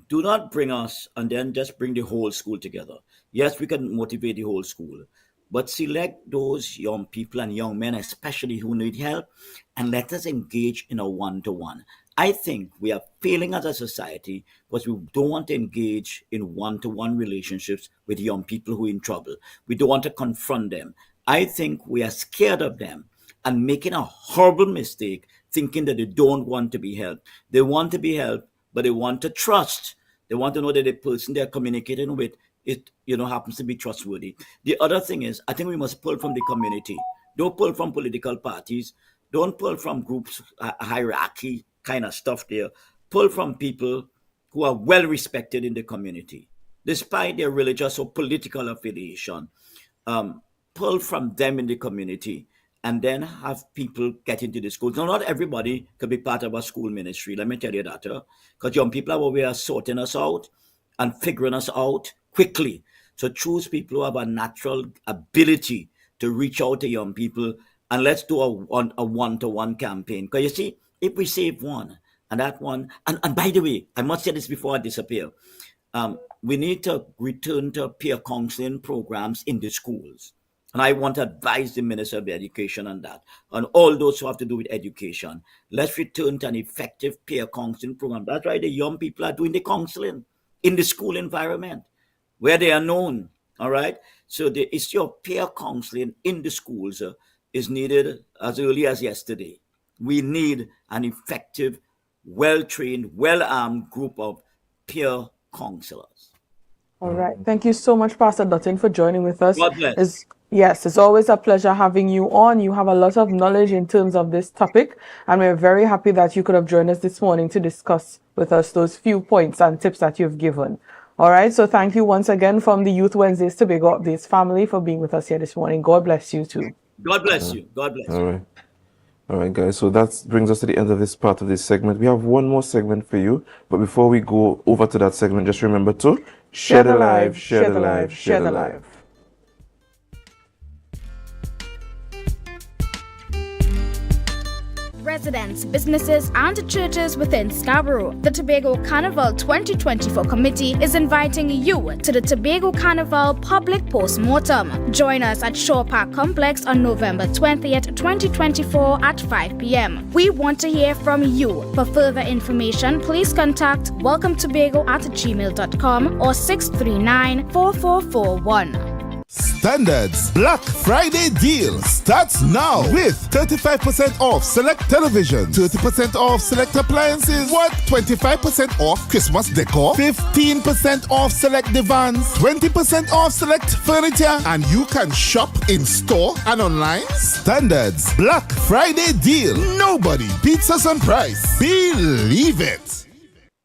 Do not bring us and then just bring the whole school together. Yes, we can motivate the whole school, but select those young people and young men, especially who need help, and let us engage in a one-to-one. I think we are failing as a society because we don't want to engage in one-to-one relationships with young people who are in trouble. We don't want to confront them. I think we are scared of them and making a horrible mistake thinking that they don't want to be helped. They want to be helped, but they want to trust. They want to know that the person they're communicating with, happens to be trustworthy. The other thing is, I think we must pull from the community. Don't pull from political parties. Don't pull from groups, hierarchy kind of stuff there. Pull from people who are well respected in the community, despite their religious or political affiliation. Pull from them in the community and then have people get into the schools. Now, not everybody could be part of a school ministry. Let me tell you that. Because young people are over here sorting us out and figuring us out quickly. So choose people who have a natural ability to reach out to young people, and let's do a one-to-one campaign. Because you see, if we save one, and that one, and by the way, I must say this before I disappear, we need to return to peer counseling programs in the schools. And I want to advise the Minister of Education on that, on all those who have to do with education. Let's return to an effective peer counseling program. That's why the young people are doing the counseling in the school environment, where they are known, all right? So the issue of peer counseling in the schools is needed as early as yesterday. We need an effective, well-trained, well-armed group of peer counselors. All right. Thank you so much, Pastor Dottin, for joining with us. God bless. Yes, it's always a pleasure having you on. You have a lot of knowledge in terms of this topic, and we're very happy that you could have joined us this morning to discuss with us those few points and tips that you've given. All right, so thank you once again from the Youth Wednesdays Tobago Updates family for being with us here this morning. God bless you too. God bless you. God bless All you. right. All right, guys. So that brings us to the end of this part of this segment. We have one more segment for you, but before we go over to that segment, just remember to share the live, share the live, share the live. Residents, businesses, and churches within Scarborough. The Tobago Carnival 2024 committee is inviting you to the Tobago Carnival public post-mortem. Join us at Shore Park Complex on November 20th, 2024 at 5 p.m. We want to hear from you. For further information, please contact welcometobago@gmail.com or 639-4441. Standards Black Friday deal starts now with 35% off select television, 30% off select appliances, 25% off Christmas decor, 15% off select divans, 20% off select furniture, and you can shop in store and online. Standards Black Friday deal. Nobody beats us on price. Believe it.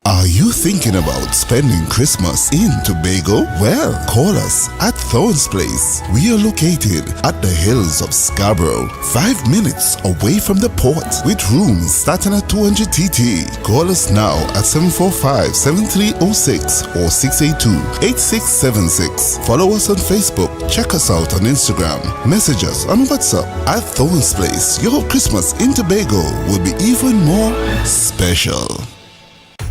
Are you thinking about spending Christmas in Tobago? Well, call us at Thorns Place. We are located at the hills of Scarborough, 5 minutes away from the port, with rooms starting at 200 TT. Call us now at 745-7306 or 682-8676. Follow us on Facebook. Check us out on Instagram. Message us on WhatsApp at Thorns Place. Your Christmas in Tobago will be even more special.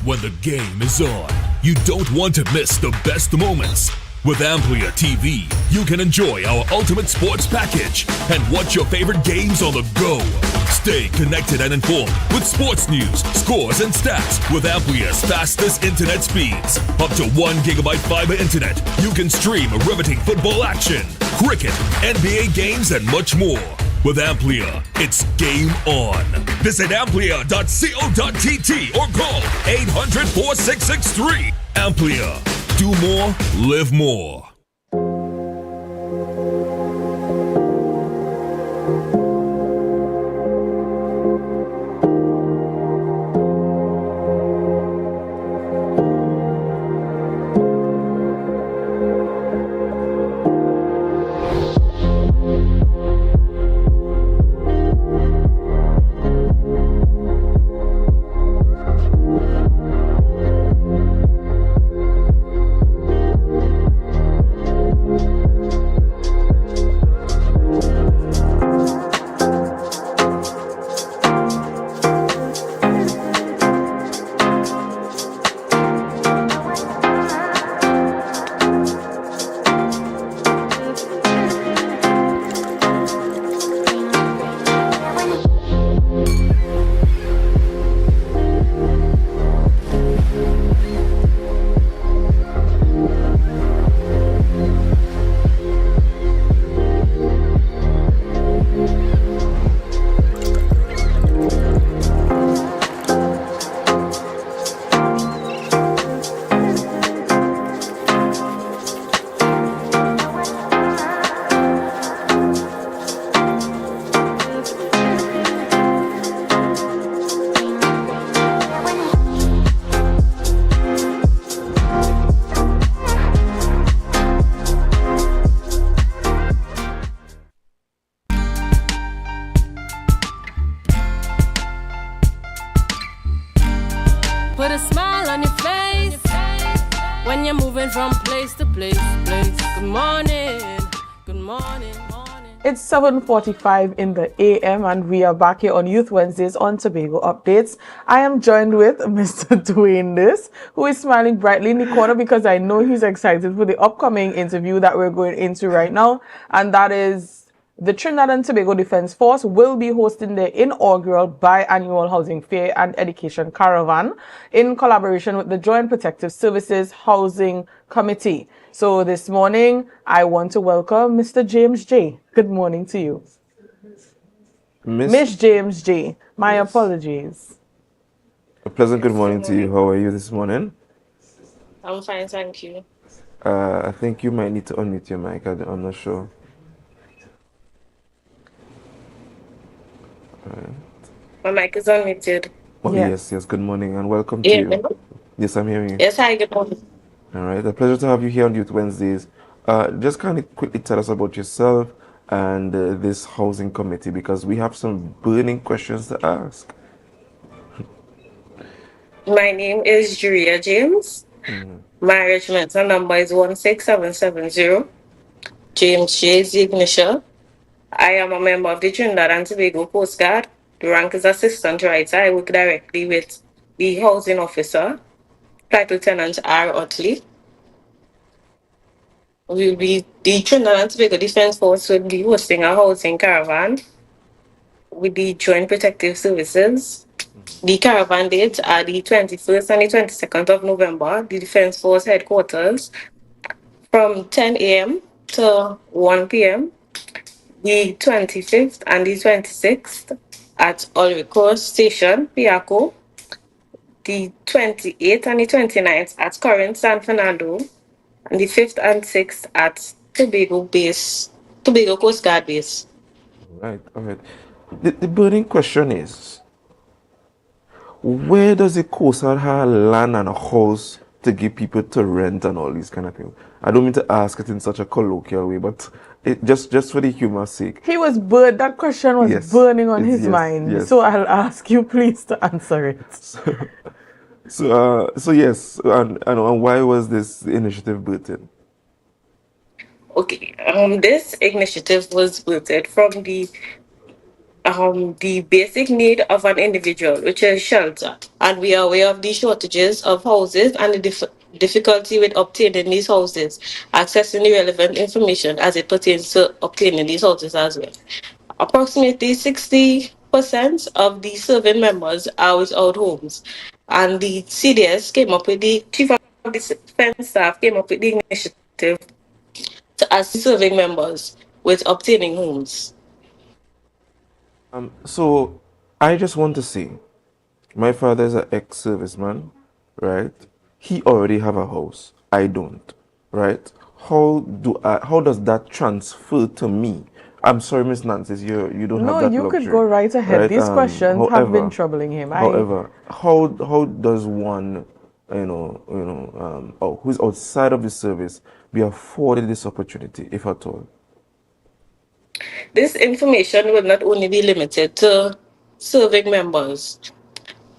When the game is on, you don't want to miss the best moments. With Amplia TV, you can enjoy our ultimate sports package and watch your favorite games on the go. Stay connected and informed with sports news, scores, and stats with Amplia's fastest internet speeds. Up to 1 GB fiber internet, you can stream riveting football action, cricket, NBA games, and much more. With Amplia, it's game on. Visit amplia.co.tt or call 800-4663. Amplia. Do more, live more. Put a smile on your face when you're moving from place to place. Good morning, good morning, morning. It's 7:45 in the AM and we are back here on Youth Wednesdays on Tobago Updates. I am joined with Mr. Dwayne This, who is smiling brightly in the corner because I know he's excited for the upcoming interview that we're going into right now, and that is the Trinidad and Tobago Defense Force will be hosting their inaugural biannual housing fair and education caravan in collaboration with the Joint Protective Services Housing Committee. So this morning, I want to welcome Mr. James J. Good morning to you. Miss James J. My apologies. A pleasant good morning to you. How are you this morning? I'm fine, thank you. I think you might need to unmute your mic. I'm not sure. My mic is unmuted. Oh, Yeah. yes. Good morning and welcome to Yeah. you. Yes, I'm hearing you. Yes, hi, good morning. All right. A pleasure to have you here on Youth Wednesdays. Just kind of quickly tell us about yourself and this housing committee because we have some burning questions to ask. My name is Julia James. My regimental number is 16770. James J. is the ignition. I am a member of the Trinidad and Tobago Coast Guard. The rank is assistant writer. I work directly with the housing officer, Flight Lieutenant R. Otley. The Trinidad and Tobago Defense Force will be hosting a housing caravan with the Joint Protective Services. The caravan dates are the 21st and the 22nd of November, the Defense Force headquarters, from 10 a.m. to 1 p.m. The 25th and the 26th at Ulrico Station, Piaco. The 28th and the 29th at Corinth, San Fernando. And the 5th and 6th at Tobago Coast Guard Base. All right. The burning question is, where does the Coast Guard have land and a house to give people to rent and all these kind of things? I don't mean to ask it in such a colloquial way, but just for the humor's sake. That question was burning on his mind. Yes. So I'll ask you please to answer it. So yes, and why was this initiative birthed? Okay, this initiative was birthed from the basic need of an individual, which is shelter. And we are aware of the shortages of houses and the difficulty with obtaining these houses, accessing the relevant information as it pertains to obtaining these houses as well. Approximately 60% of the serving members are without homes. And the CDS came up with the chief of the defense staff came up with the initiative to assist serving members with obtaining homes. So I just want to say, my father is an ex-serviceman, right? He already have a house. I don't, right? How does that transfer to me? I'm sorry, Miss Nancy, you don't have that luxury. No, you could go right ahead. Right? These questions have been troubling him. However, how does one, who's outside of the service be afforded this opportunity, if at all? This information will not only be limited to serving members.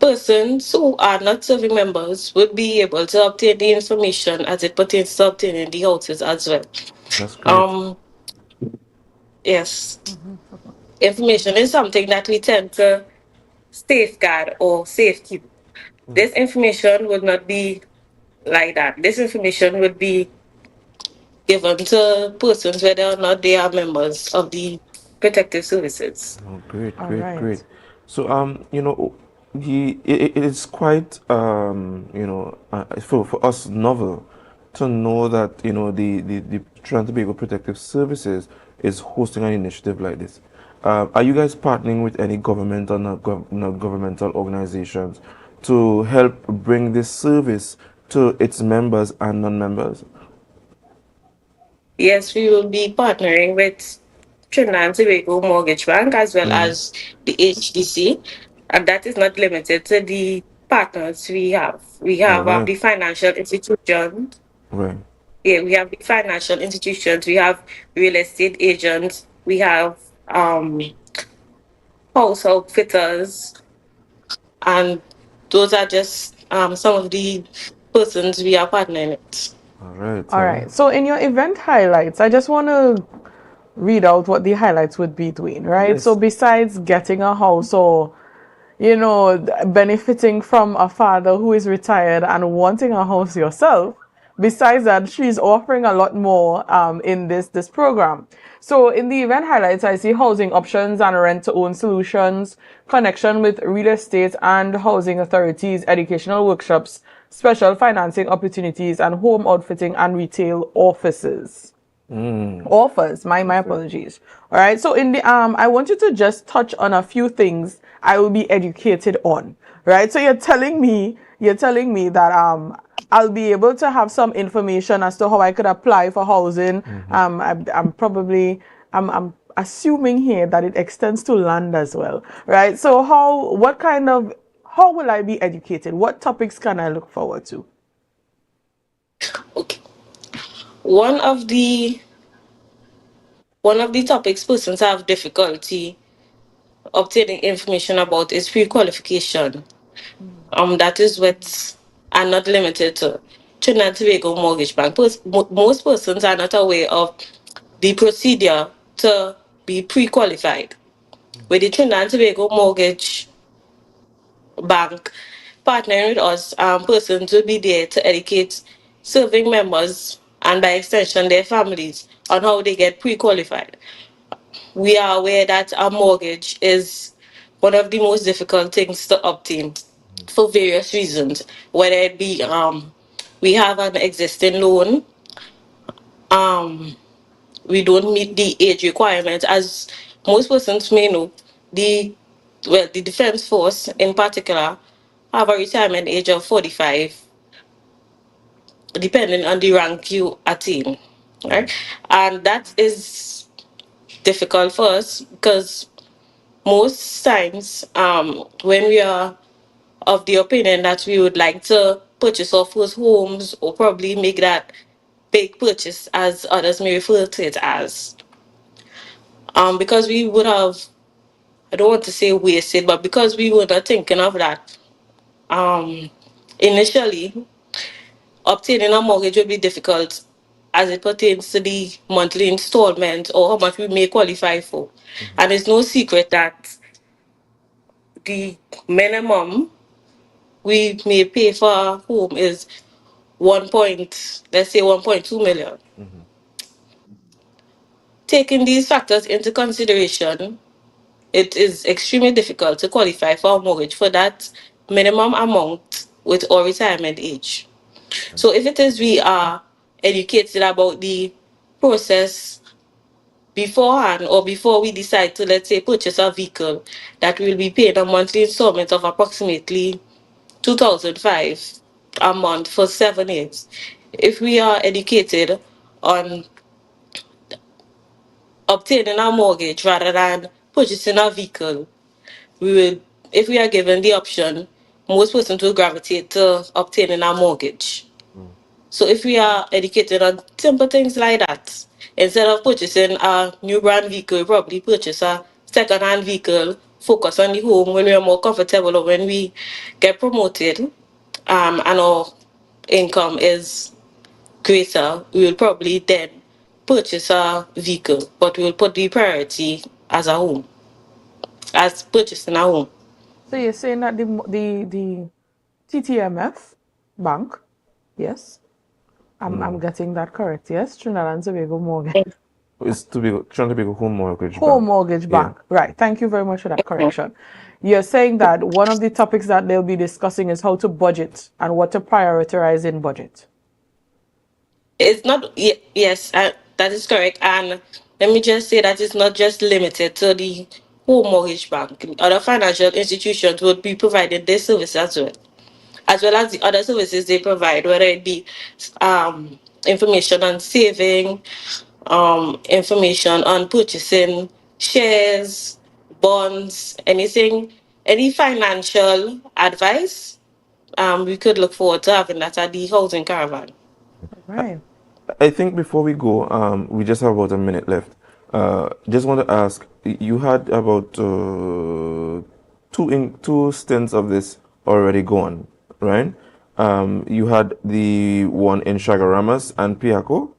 Persons who are not serving members would be able to obtain the information as it pertains to obtaining the houses as well. That's great. Yes. Information is something that we tend to safeguard or safekeep. This information would not be like that. This information would be given to persons whether or not they are members of the protective services. Oh, great. So, it is quite, for us novel to know that, the Trinidad and Tobago Protective Services is hosting an initiative like this. Are you guys partnering with any government or non-governmental organizations to help bring this service to its members and non-members? Yes, we will be partnering with Trinidad and Tobago Mortgage Bank as well as the HDC, and that is not limited to the partners we have. We have the financial institutions. Right. Yeah, we have the financial institutions. We have real estate agents. We have household fitters, and those are just some of the persons we are partnering with. All right. So in your event highlights, I just want to read out what the highlights would be doing, right? Yes. So besides getting a house or, benefiting from a father who is retired and wanting a house yourself, besides that, she's offering a lot more in this program. So in the event highlights, I see housing options and rent-to-own solutions, connection with real estate and housing authorities, educational workshops, special financing opportunities, and home outfitting and retail offices. Offers, my apologies. All right. So in the I want you to just touch on a few things I will be educated on. Right. So you're telling me that I'll be able to have some information as to how I could apply for housing. I'm assuming here that it extends to land as well, right? So how will I be educated? What topics can I look forward to? Okay. One of the topics persons have difficulty obtaining information about is pre-qualification. That is what are not limited to Trinidad and Tobago Mortgage Bank. Most persons are not aware of the procedure to be pre-qualified. With the Trinidad and Tobago Mortgage Bank partnering with us, persons will be there to educate serving members and by extension their families on how they get pre-qualified. We are aware that a mortgage is one of the most difficult things to obtain for various reasons, whether it be we have an existing loan, we don't meet the age requirement. As most persons may know, the Defense Force in particular have a retirement age of 45, depending on the rank you attain, right? And that is difficult for us because most times, when we are of the opinion that we would like to purchase our first homes or probably make that big purchase, as others may refer to it as, because we would have, I don't want to say wasted, but because we were not thinking of that, initially, obtaining a mortgage would be difficult as it pertains to the monthly installment or how much we may qualify for. And it's no secret that the minimum we may pay for a home is let's say 1.2 million. Taking these factors into consideration, it is extremely difficult to qualify for a mortgage for that minimum amount with our retirement age. So if it is we are educated about the process beforehand or before we decide to, let's say, purchase a vehicle, that will be paying a monthly installment of approximately 2005 a month for 7 years. If we are educated on obtaining a mortgage rather than purchasing a vehicle, we will, if we are given the option, most persons will gravitate to obtaining a mortgage. So if we are educated on simple things like that, instead of purchasing a new brand vehicle, we probably purchase a second-hand vehicle, focus on the home when we are more comfortable or when we get promoted, and our income is greater, we will probably then purchase a vehicle, but we will put the priority as a home, as purchasing a home. So you're saying that the TTMF bank, yes? I'm getting that correct, yes? Trinidad and Tobago Mortgage. It's Trinidad and Tobago Home Mortgage Bank. Home Mortgage Bank. Yeah. Right. Thank you very much for that correction. You're saying that one of the topics that they'll be discussing is how to budget and what to prioritize in budget. It's not, yes, that is correct. And let me just say that it's not just limited to the home mortgage bank. Other financial institutions would be providing this service as well as the other services they provide, whether it be information on saving, information on purchasing shares, bonds, anything, any financial advice. We could look forward to having that at the housing caravan. Right. I think before we go, we just have about a minute left. Just want to ask, you had about two stints of this already gone, right? You had the one in Shagaramas and Piaco.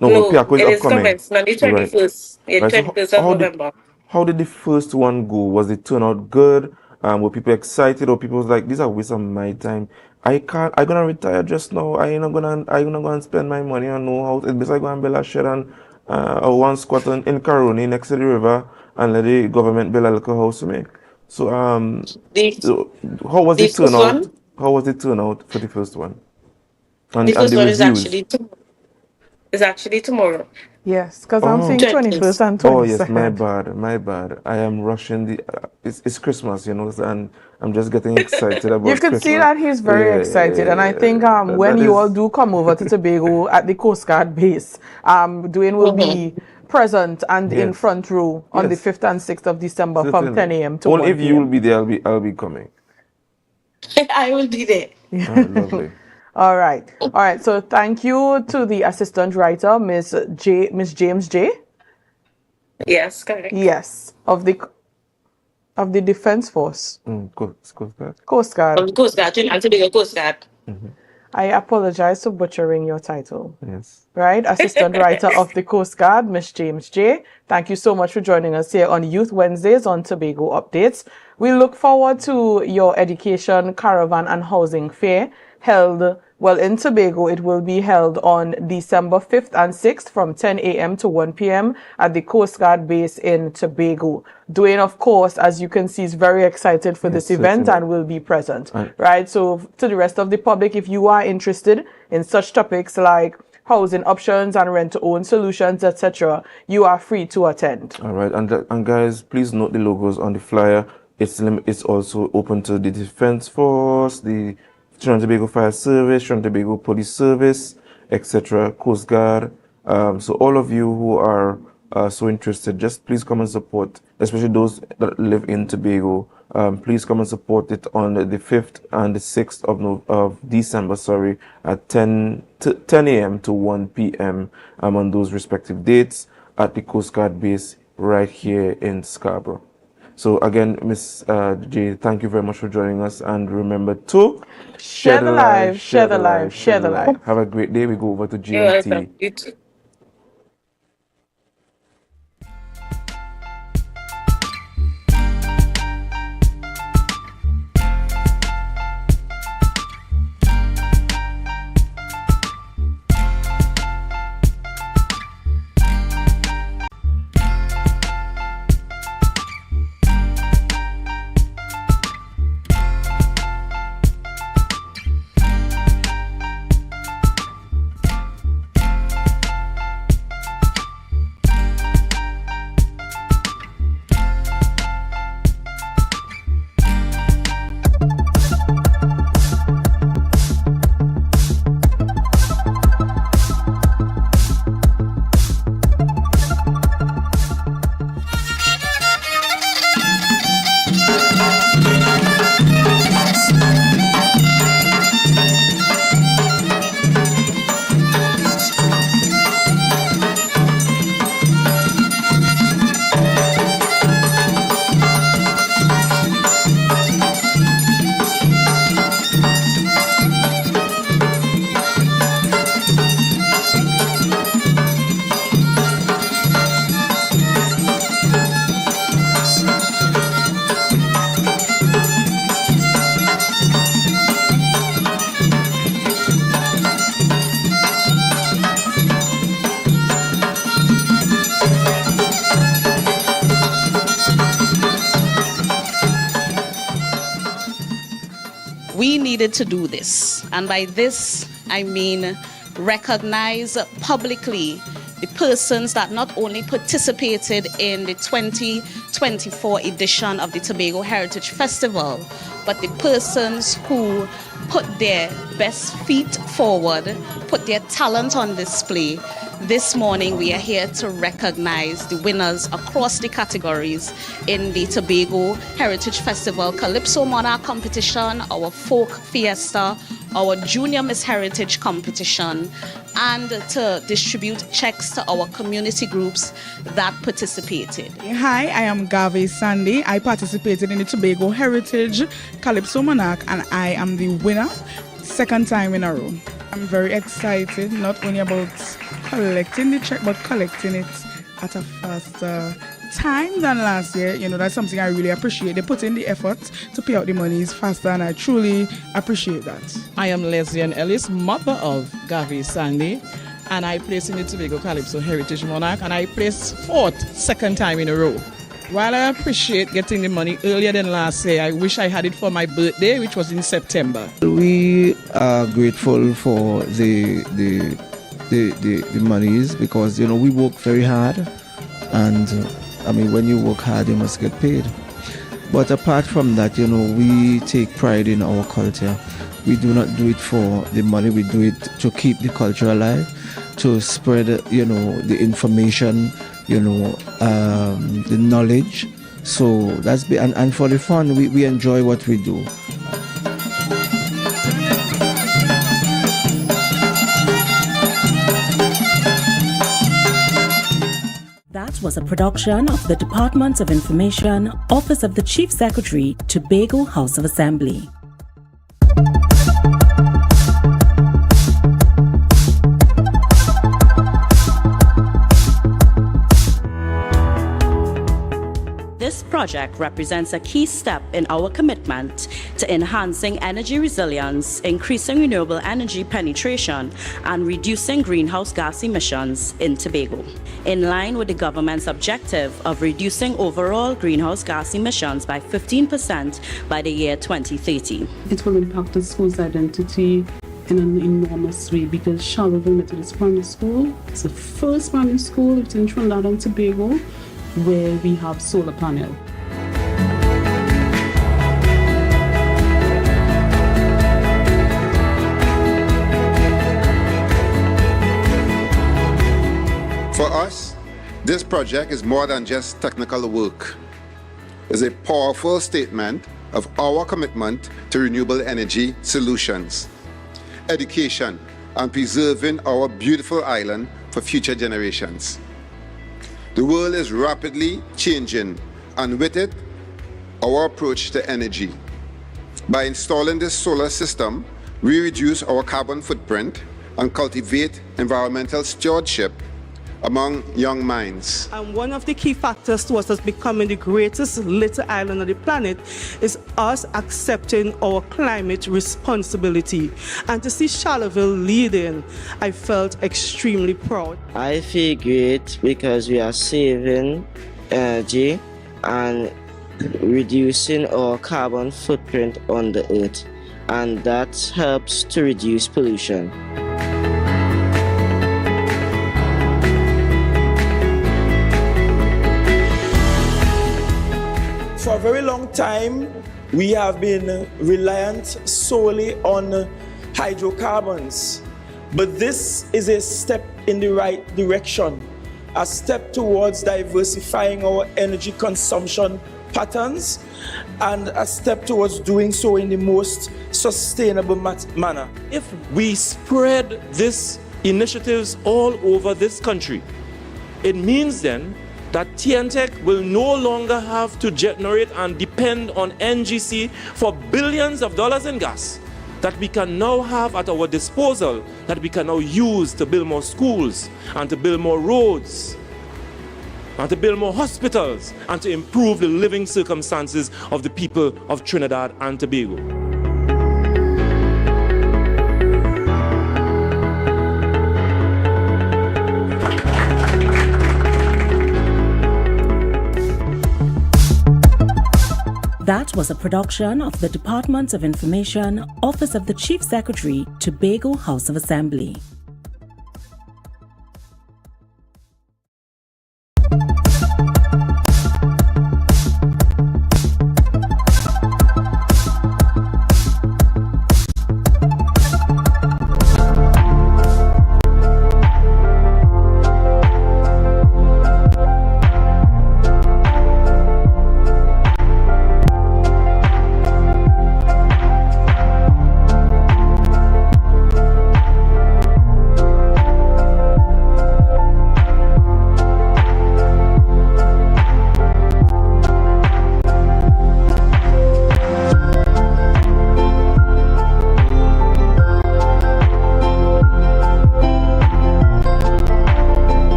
No, Piaco it is is upcoming. commenced on the 21st, Right. So 21st of November. how did the first one go? Was it turn out good? Were people excited, or people was like, "These are waste of my time. I'm gonna retire just now. I'm not gonna spend my money on no house. It's besides going to build a shed and or one squat in Caroni next to the river and let the government build a little house for me." So how was it turn out? How was it turn out for the first one? And The first the one reviews? is actually tomorrow. Yes, because I'm saying 21st and 22nd. Oh yes, my bad. I am rushing it's Christmas, and I'm just getting excited about You could Christmas. see that he's very excited, and I think when you all do come over to Tobago at the Coast Guard base, Dwayne will be present and in Yes. front row on the Yes. 5th and 6th of December from Certainly. 10 a.m. to Only 1 if you will p.m. be there, I'll be coming. I will be there. Lovely. All right. All right. So thank you to the assistant writer, Miss James J. Yes, correct. Yes, of the Defense Force, Coast Guard. Coast Guard. Of the Coast Guard, Trinidad and Tobago Coast Guard. I apologize for butchering your title. Yes. Right, assistant writer of the Coast Guard, Miss James J. Thank you so much for joining us here on Youth Wednesdays on Tobago Updates. We look forward to your education, caravan and housing fair held, well, in Tobago. It will be held on December 5th and 6th from 10 a.m. to 1 p.m. at the Coast Guard base in Tobago. Dwayne, of course, as you can see, is very excited for this event and will be present. Right, so to the rest of the public, if you are interested in such topics like housing options and rent-to-own solutions, etc., you are free to attend. All right, and guys, please note the logos on the flyer. It's also open to the Defense Force, the Trinidad and Tobago Fire Service, Trinidad and Tobago Police Service, etc., Coast Guard. So all of you who are so interested, just please come and support, especially those that live in Tobago. Please come and support it on the 5th and the 6th of December, at 10 a.m. to 1 p.m. On those respective dates at the Coast Guard base right here in Scarborough. So again, Miss J, thank you very much for joining us, and remember to share the life, share the life, share the life. Have a great day. We go over to You're GMT. welcome. You too. We needed to do this, and by this I mean recognize publicly the persons that not only participated in the 2024 edition of the Tobago Heritage Festival, but the persons who put their best feet forward, put their talent on display. This morning we are here to recognize the winners across the categories in the Tobago Heritage Festival Calypso Monarch competition, our folk fiesta, our Junior Miss Heritage competition, and to distribute checks to our community groups that participated. Hi, I am Gavi Sandy. I participated in the Tobago Heritage Calypso Monarch and I am the winner, second time in a row. I'm very excited, not only about collecting the check, but collecting it at a faster time than last year. You know, that's something I really appreciate. They put in the effort to pay out the monies faster, and I truly appreciate that. I am Lesbian Ellis, mother of Gavi Sandy, and I placed in the Tobago Calypso Heritage Monarch, and I placed fourth, second time in a row. While I appreciate getting the money earlier than last year, I wish I had it for my birthday, which was in September. We are grateful for the monies because, you know, we work very hard, and I mean, when you work hard, you must get paid. But apart from that, you know, we take pride in our culture. We do not do it for the money, we do it to keep the culture alive. to spread, the information, the knowledge. So and for the fun, we enjoy what we do. That was a production of the Department of Information, Office of the Chief Secretary, Tobago House of Assembly. This project represents a key step in our commitment to enhancing energy resilience, increasing renewable energy penetration, and reducing greenhouse gas emissions in Tobago, in line with the government's objective of reducing overall greenhouse gas emissions by 15% by the year 2030. It will impact the school's identity in an enormous way because Charlotteville Methodist Primary School is the first primary school within Trinidad and Tobago where we have solar panel. For us, this project is more than just technical work. It's a powerful statement of our commitment to renewable energy solutions, education, and preserving our beautiful island for future generations. The world is rapidly changing, and with it, our approach to energy. By installing this solar system, we reduce our carbon footprint and cultivate environmental stewardship among young minds. And one of the key factors towards us becoming the greatest little island on the planet is us accepting our climate responsibility. And to see Charlotteville leading, I felt extremely proud. I feel great because we are saving energy and reducing our carbon footprint on the earth, and that helps to reduce pollution. For a very long time, we have been reliant solely on hydrocarbons. But this is a step in the right direction, a step towards diversifying our energy consumption patterns, and a step towards doing so in the most sustainable manner. If we spread these initiatives all over this country, it means then that TNTech will no longer have to generate and depend on NGC for billions of dollars in gas that we can now have at our disposal, that we can now use to build more schools and to build more roads and to build more hospitals and to improve the living circumstances of the people of Trinidad and Tobago. That was a production of the Department of Information, Office of the Chief Secretary, Tobago House of Assembly.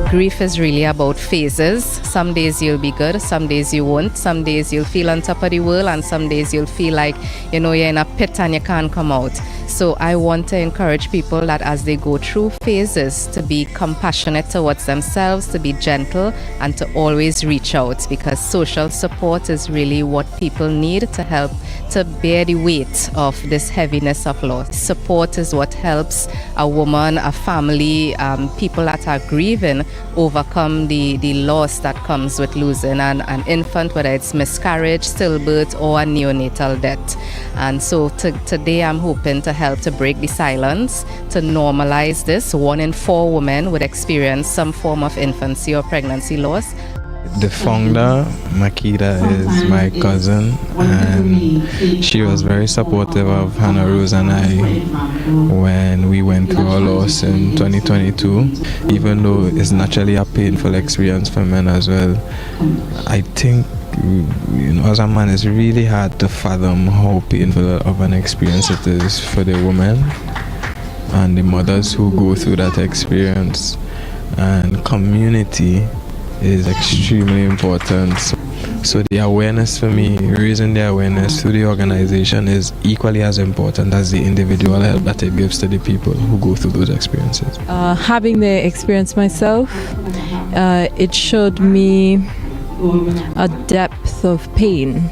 Grief is really about phases. Some days you'll be good, some days you won't. Some days you'll feel on top of the world, and some days you'll feel like, you're in a pit and you can't come out. So I want to encourage people that as they go through phases to be compassionate towards themselves, to be gentle, and to always reach out, because social support is really what people need to help to bear the weight of this heaviness of loss. Support is what helps a woman, a family, people that are grieving overcome the loss that comes with losing an infant, whether it's miscarriage, stillbirth, or a neonatal death. And so today I'm hoping to help to break the silence, to normalize this. 1 in 4 women would experience some form of infancy or pregnancy loss. The founder, Makita, is my cousin, and she was very supportive of Hannah Rose and I when we went through our loss in 2022. Even though it's naturally a painful experience for men as well, I think, as a man, it's really hard to fathom how painful of an experience it is for the women and the mothers who go through that experience. And community is extremely important. So the awareness for me, raising the awareness through the organization, is equally as important as the individual help that it gives to the people who go through those experiences. Having the experience myself, it showed me a depth of pain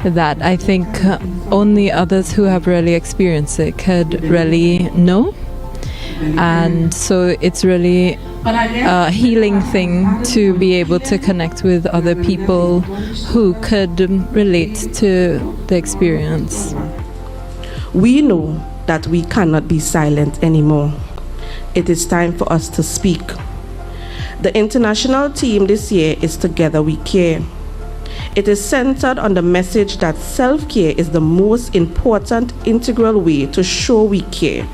that I think only others who have really experienced it could really know. And so it's really a healing thing to be able to connect with other people who could relate to the experience. We know that we cannot be silent anymore. It is time for us to speak. The international theme this year is Together We Care. It is centered on the message that self-care is the most important integral way to show we care.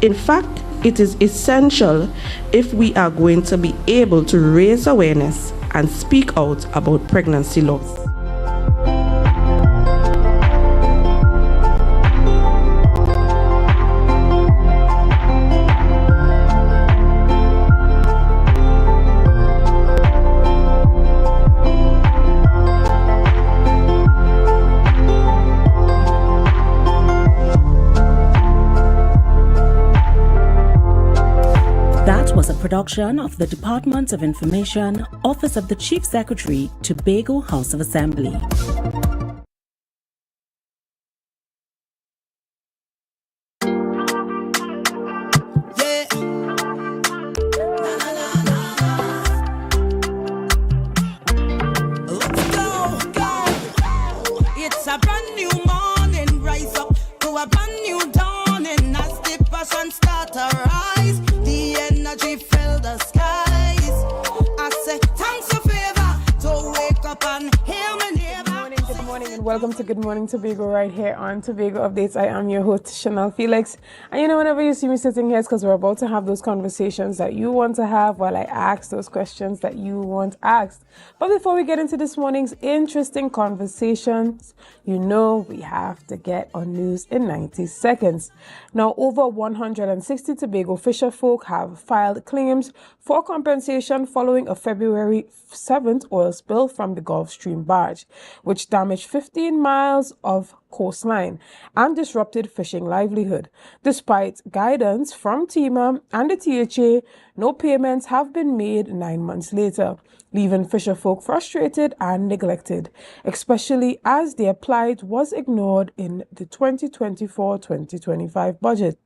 In fact, it is essential if we are going to be able to raise awareness and speak out about pregnancy loss. Was a production of the Department of Information, Office of the Chief Secretary, Tobago House of Assembly. It's a brand new morning, rise up to a brand new dawning as the passion start to rise. Fill the skies. I say thanks a favor to wake up and hear me neighbor. Good morning and welcome to Good Morning Tobago right here on Tobago Updates. I am your host, Chanel Felix. And whenever you see me sitting here, it's because we're about to have those conversations that you want to have while I ask those questions that you want asked. But before we get into this morning's interesting conversations, we have to get on news in 90 seconds. Now, over 160 Tobago fisher folk have filed claims for compensation following a February 7th oil spill from the Gulf Stream barge, which damaged 15 miles of coastline and disrupted fishing livelihood. Despite guidance from TEMA and the THA, no payments have been made 9 months later, leaving fisherfolk frustrated and neglected, especially as their plight was ignored in the 2024-2025 budget.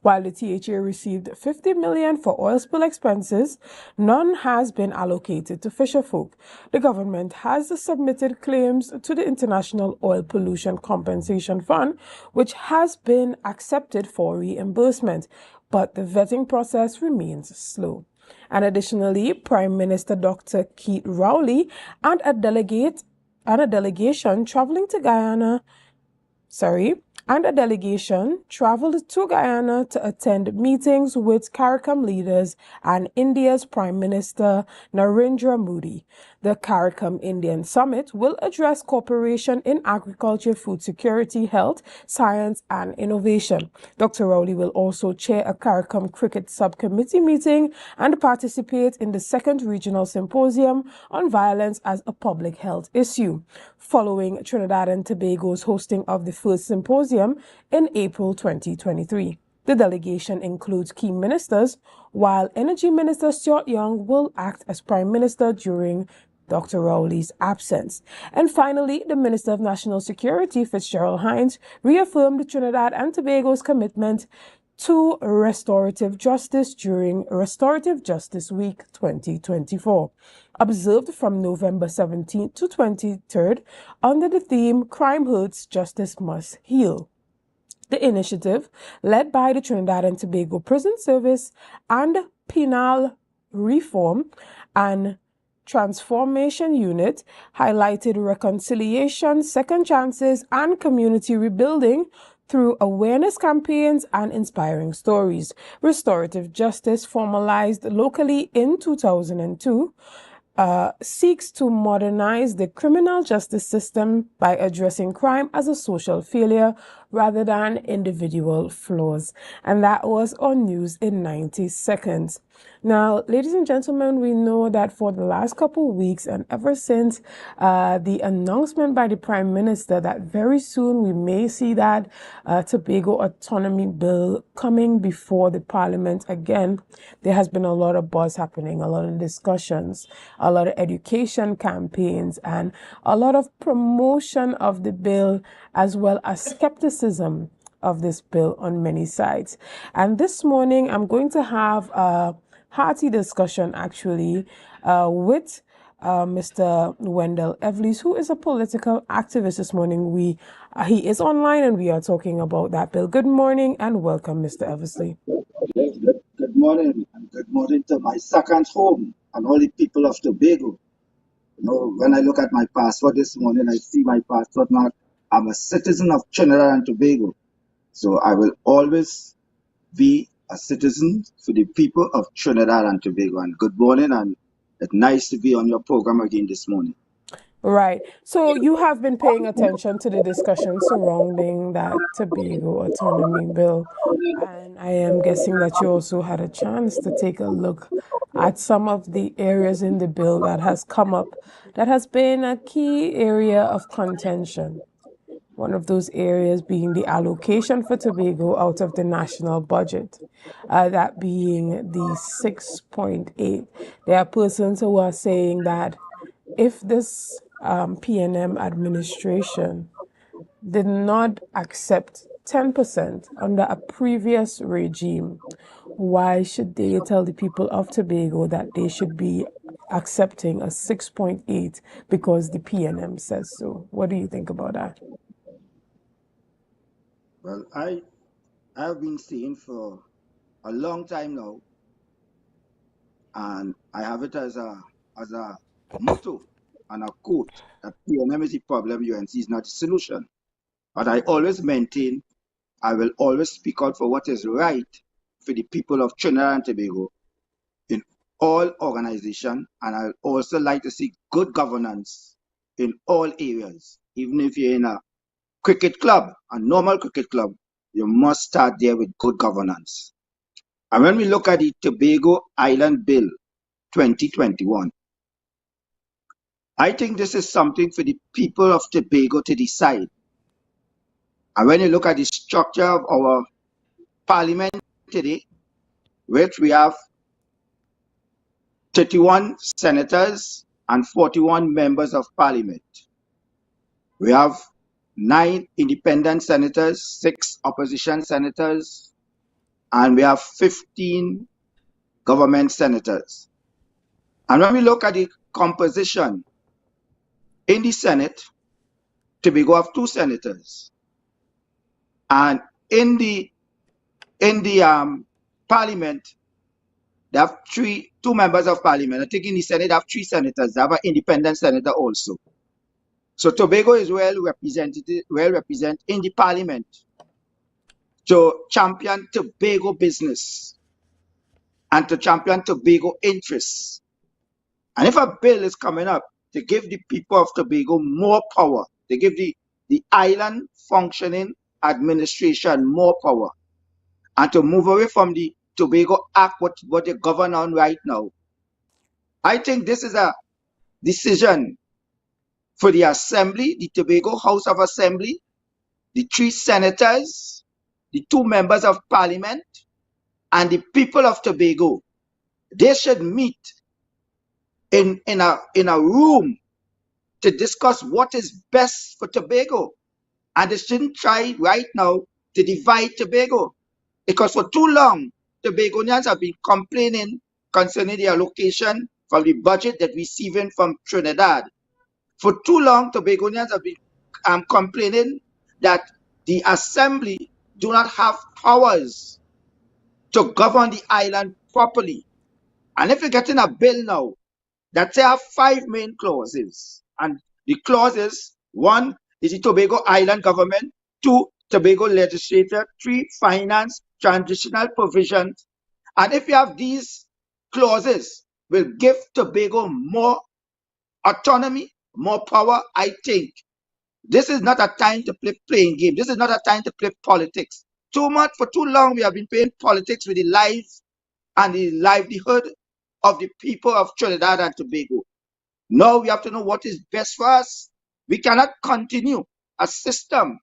While the THA received $50 million for oil spill expenses, none has been allocated to fisherfolk. The government has submitted claims to the International Oil Pollution Compensation Fund, which has been accepted for reimbursement, but the vetting process remains slow. And additionally, Prime Minister Dr. Keith Rowley and a delegation traveled to Guyana to attend meetings with CARICOM leaders and India's Prime Minister Narendra Modi. The CARICOM Indian Summit will address cooperation in agriculture, food security, health, science, and innovation. Dr. Rowley will also chair a CARICOM cricket subcommittee meeting and participate in the second regional symposium on violence as a public health issue, following Trinidad and Tobago's hosting of the first symposium in April 2023. The delegation includes key ministers, while Energy Minister Stuart Young will act as Prime Minister during Dr. Rowley's absence. And finally, the Minister of National Security, Fitzgerald Hines, reaffirmed Trinidad and Tobago's commitment to restorative justice during Restorative Justice Week 2024, observed from November 17th to 23rd under the theme Crime Hurts, Justice Must Heal. The initiative, led by the Trinidad and Tobago Prison Service and Penal Reform and Transformation Unit, highlighted reconciliation, second chances, and community rebuilding through awareness campaigns and inspiring stories. Restorative justice, formalized locally in 2002, seeks to modernize the criminal justice system by addressing crime as a social failure rather than individual flaws. And that was on news in 90 seconds. Now, ladies and gentlemen, we know that for the last couple of weeks and ever since the announcement by the Prime Minister that very soon we may see that Tobago autonomy bill coming before the Parliament again, there has been a lot of buzz happening, a lot of discussions, a lot of education campaigns, and a lot of promotion of the bill, as well as skepticism of this bill on many sides. And this morning, I'm going to have a hearty discussion actually with Mr. Wendell Everlees, who is a political activist this morning. He is online and we are talking about that bill. Good morning and welcome, Mr. Everlees. Good morning, and good morning to my second home and all the people of Tobago. You know, when I look at my passport this morning, I see my passport mark. I'm a citizen of Trinidad and Tobago. So I will always be a citizen for the people of Trinidad and Tobago. And good morning, and it's nice to be on your program again this morning. Right. So you have been paying attention to the discussion surrounding that Tobago autonomy bill. And I am guessing that you also had a chance to take a look at some of the areas in the bill that has come up that has been a key area of contention. One of those areas being the allocation for Tobago out of the national budget, that being the 6.8. There are persons who are saying that if this PNM administration did not accept 10% under a previous regime, why should they tell the people of Tobago that they should be accepting a 6.8 because the PNM says so? What do you think about that? Well, I have been saying for a long time now, and I have it as a motto and a quote, that PNM is the problem, UNC is not the solution. But I always maintain, I will always speak out for what is right for the people of Trinidad and Tobago in all organizations, and I also like to see good governance in all areas. Even if you're in a cricket club, a normal cricket club, you must start there with good governance. And when we look at the Tobago Island Bill 2021, I think this is something for the people of Tobago to decide. And when you look at the structure of our parliament today, which we have 31 senators and 41 members of parliament. We have 9 independent senators, 6 opposition senators, and we have 15 government senators. And when we look at the composition in the Senate, Tobago have 2 senators. And in the parliament, they have 2 members of parliament. I think in the Senate, they have 3 senators. They have an independent senator also. So Tobago is well represented in the parliament to champion Tobago business and to champion Tobago interests. And if a bill is coming up to give the people of Tobago more power, to give the island functioning administration more power, and to move away from the Tobago Act, what they govern on right now. I think this is a decision for the Assembly, the Tobago House of Assembly, the 3 senators, the 2 members of Parliament, and the people of Tobago. They should meet in a room to discuss what is best for Tobago. And they shouldn't try right now to divide Tobago. Because for too long, Tobagonians have been complaining concerning the allocation from the budget that receiving from Trinidad. For too long, Tobagonians have been complaining that the Assembly do not have powers to govern the island properly. And if you're getting a bill now that they have 5 main clauses, and the clauses, 1 is the Tobago Island government, 2, Tobago legislature, 3, finance, transitional provisions. And if you have these clauses, will give Tobago more autonomy, more power. I think this is not a time to play playing game. This is not a time to play politics. For too long, we have been playing politics with the lives and the livelihood of the people of Trinidad and Tobago. Now we have to know what is best for us. We cannot continue a system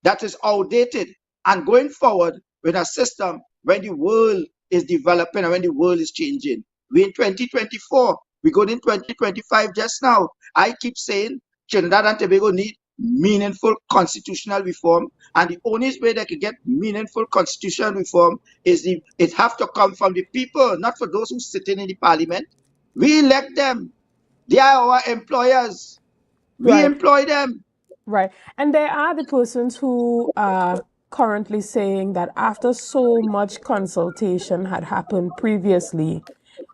that is outdated and going forward with a system when the world is developing and when the world is changing. We're in 2024. We're going in 2025 just now. I keep saying Trinidad and Tobago need meaningful constitutional reform, and the only way they can get meaningful constitutional reform is it have to come from the people, not for those who sitting in the parliament. We elect them. They are our employers. We employ them. Right. And there are the persons who are currently saying that after so much consultation had happened previously,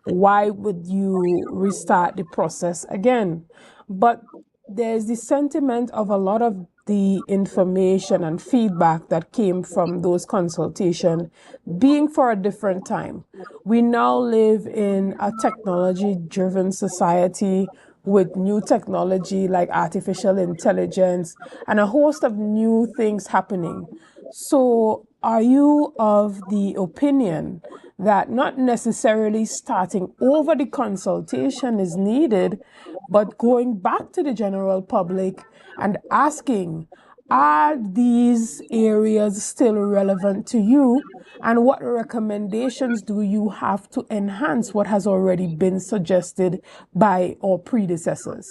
why would you restart the process again? But there's the sentiment of a lot of the information and feedback that came from those consultations being for a different time. We now live in a technology-driven society with new technology like artificial intelligence and a host of new things happening. So are you of the opinion that not necessarily starting over the consultation is needed, but going back to the general public and asking, are these areas still relevant to you? And what recommendations do you have to enhance what has already been suggested by our predecessors?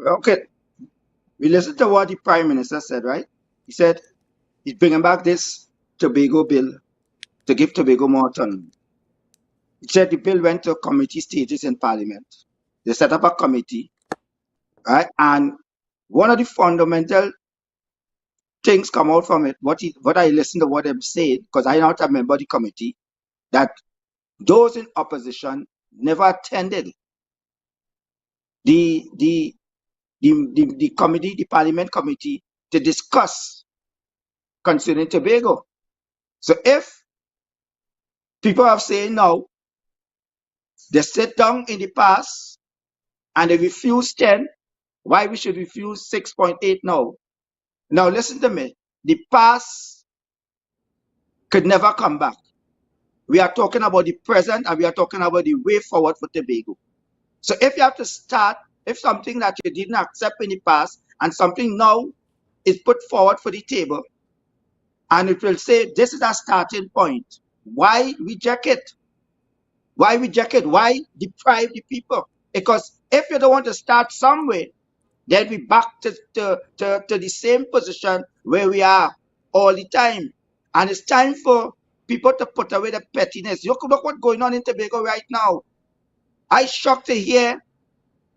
Okay. We listened to what the Prime Minister said, right? He said he's bringing back this Tobago bill to give Tobago more autonomy. He said the bill went to committee stages in Parliament. They set up a committee, right? And one of the fundamental things come out from it, what I listened to what them said, because I'm not a member of the committee, that those in opposition never attended the committee, the Parliament committee, to discuss concerning Tobago. So if people are saying now, they sit down in the past and they refuse 10, why we should refuse 6.8 now? Now listen to me. The past could never come back. We are talking about the present and we are talking about the way forward for Tobago. So if you have to start, if something that you didn't accept in the past and something now is put forward for the table, and it will say this is a starting point, why reject it? Why reject it? Why deprive the people? Because if you don't want to start somewhere, then we back to the same position where we are all the time. And it's time for people to put away the pettiness. Look what's going on in Tobago right now. I'm shocked to hear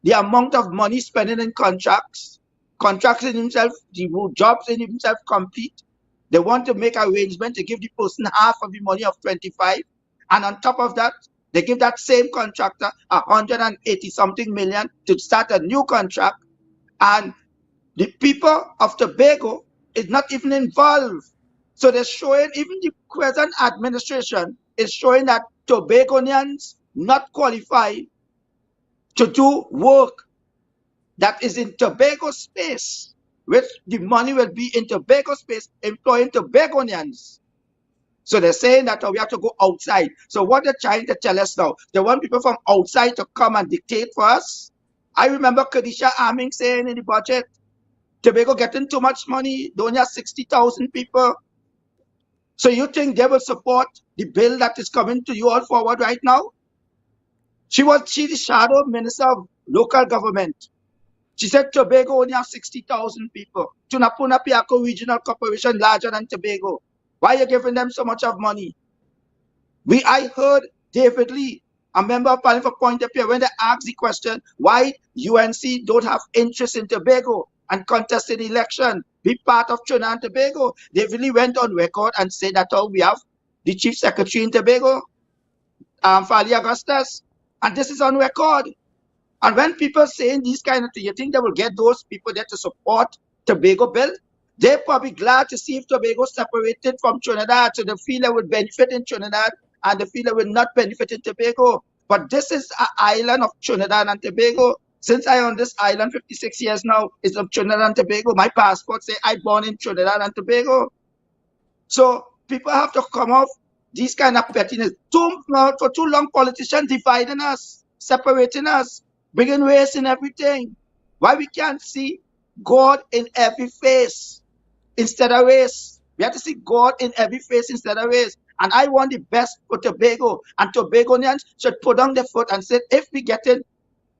the amount of money spending in contracts in himself, the jobs in himself complete. They want to make arrangement to give the person half of the money of 25. And on top of that, they give that same contractor 180 something million to start a new contract. And the people of Tobago is not even involved. So they're showing, even the present administration is showing that Tobagonians not qualified to do work that is in Tobago space, which the money will be in Tobago space, employing Tobagonians. So they're saying that we have to go outside. So what they're trying to tell us now, they want people from outside to come and dictate for us. I remember Kadisha Arming saying in the budget, Tobago getting too much money, they only have 60,000 people. So you think they will support the bill that is coming to you all forward right now? She's the shadow minister of local government. She said Tobago only have 60,000 people. Tunapuna Piako Regional Corporation larger than Tobago. Why are you giving them so much of money? I heard David Lee, a member of Parliament for Point Appear, when they asked the question why UNC don't have interest in Tobago and contest the election, be part of Trinidad and Tobago. David Lee went on record and said that we have the Chief Secretary in Tobago, Fali Augustus, and this is on record. And when people saying these kind of things, you think they will get those people there to support Tobago bill? They're probably glad to see if Tobago separated from Trinidad, so they feel they would benefit in Trinidad and they feel they will not benefit in Tobago. But this is an island of Trinidad and Tobago. Since I on this island 56 years now, it's of Trinidad and Tobago. My passport say I born in Trinidad and Tobago. So people have to come off these kind of pettiness. For too long, politicians dividing us, separating us, bringing race in everything. Why we can't see God in every face instead of race? We have to see God in every face instead of race. And I want the best for Tobago. And Tobagonians should put down their foot and say, if we get in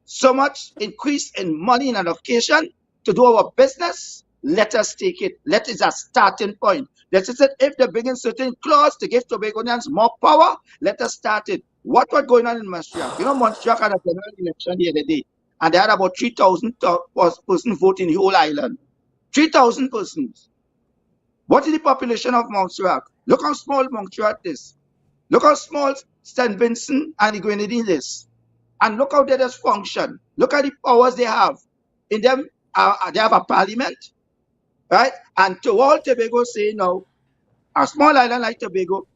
so much increase in money in allocation to do our business, let us take it. Let it as a starting point. Let us say, if they bring in certain clause to give Tobagonians more power, let us start it. What was going on in Montreal? You know, Montreal had a general election the other day, and they had about 3,000 persons vote in the whole island. 3,000 persons. What is the population of Montreal? Look how small Montreal is. Look how small St. Vincent and the Grenadines is. And look how they just function. Look at the powers they have. In them, they have a parliament, right? And to all Tobago say now, a small island like Tobago,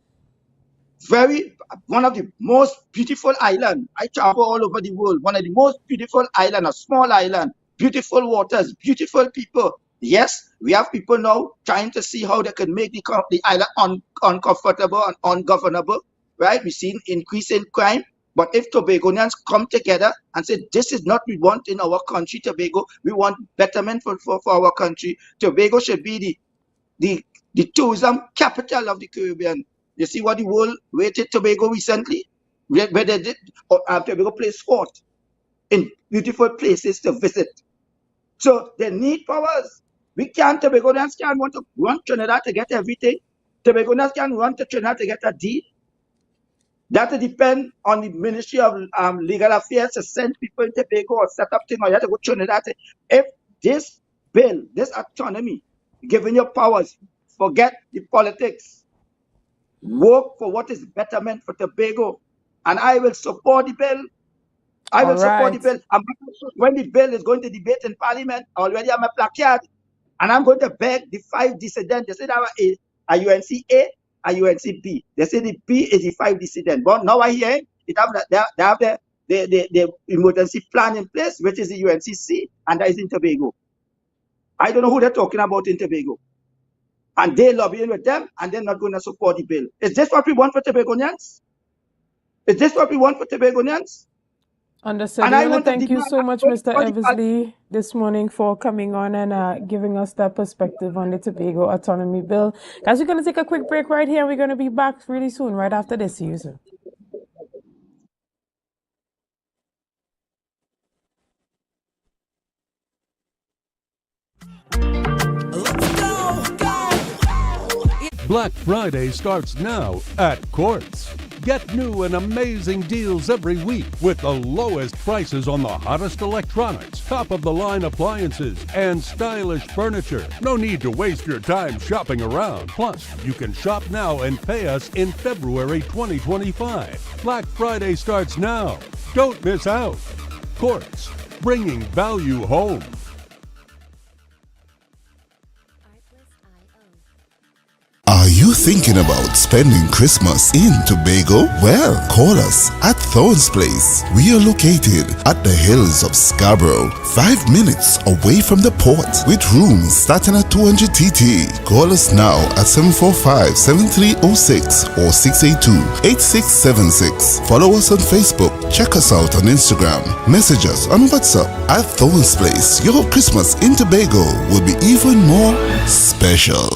one of the most beautiful islands. I travel all over the world. One of the most beautiful islands, a small island, beautiful waters, beautiful people. Yes, we have people now trying to see how they can make the island uncomfortable and ungovernable, right? We've seen increase in crime. But if Tobagonians come together and say, this is not what we want in our country, Tobago, we want betterment for our country. Tobago should be the tourism capital of the Caribbean. You see what the world rated Tobago recently? Where they did, Tobago placed fourth in beautiful places to visit. So they need powers. Tobagonians can't want Trinidad to get everything. Tobagonians can't want Trinidad to get a deal. That will depend on the Ministry of Legal Affairs to send people in Tobago or set up things, or you have to go to Trinidad. If this bill, this autonomy, giving you powers, forget the politics, work for what is betterment for Tobago, and I will support the bill. I will support the bill. When the bill is going to debate in Parliament, I already have my placard, and I'm going to beg the 5 dissidents. They said I have a UNC A, a UNC B. They say the B is the 5 dissidents. But now I hear they have the emergency plan in place, which is the UNC C, and that is in Tobago. I don't know who they're talking about in Tobago. And they're lobbying with them, and they're not going to support the bill. Is this what we want for Tobagonians? Is this what we want for Tobagonians? Understood. And I want to thank you so much, Mr. Eversley, this morning for coming on and giving us that perspective on the Tobago Autonomy Bill. Guys, we're going to take a quick break right here. We're going to be back really soon, right after this. See you soon. Black Friday starts now at Courts. Get new and amazing deals every week with the lowest prices on the hottest electronics, top-of-the-line appliances, and stylish furniture. No need to waste your time shopping around. Plus, you can shop now and pay us in February 2025. Black Friday starts now. Don't miss out. Courts, bringing value home. Are you thinking about spending Christmas in Tobago? Well, call us at Thorns Place. We are located at the hills of Scarborough, 5 minutes away from the port, with rooms starting at 200 TT. Call us now at 745-7306 or 682-8676. Follow us on Facebook. Check us out on Instagram. Message us on WhatsApp. At Thorns Place, your Christmas in Tobago will be even more special.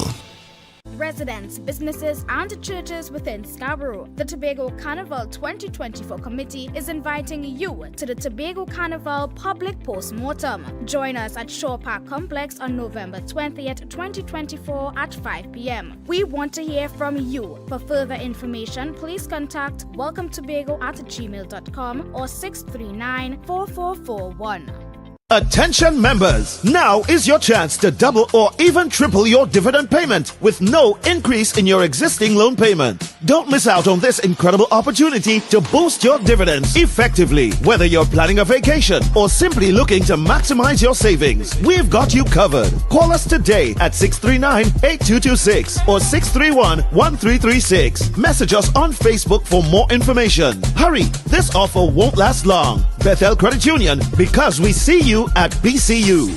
Residents, businesses and churches within Scarborough, the Tobago Carnival 2024 Committee is inviting you to the Tobago Carnival Public Postmortem. Join us at Shore Park Complex on November 20th, 2024 at 5 p.m. We want to hear from you. For further information, please contact welcometobago@gmail.com or 639-4441. Attention members, now is your chance to double or even triple your dividend payment with no increase in your existing loan payment. Don't miss out on this incredible opportunity to boost your dividends effectively. Whether you're planning a vacation or simply looking to maximize your savings, we've got you covered. Call us today at 639-8226 or 631-1336. Message us on Facebook for more information. Hurry, this offer won't last long. Bethel Credit Union, because we see you at BCU.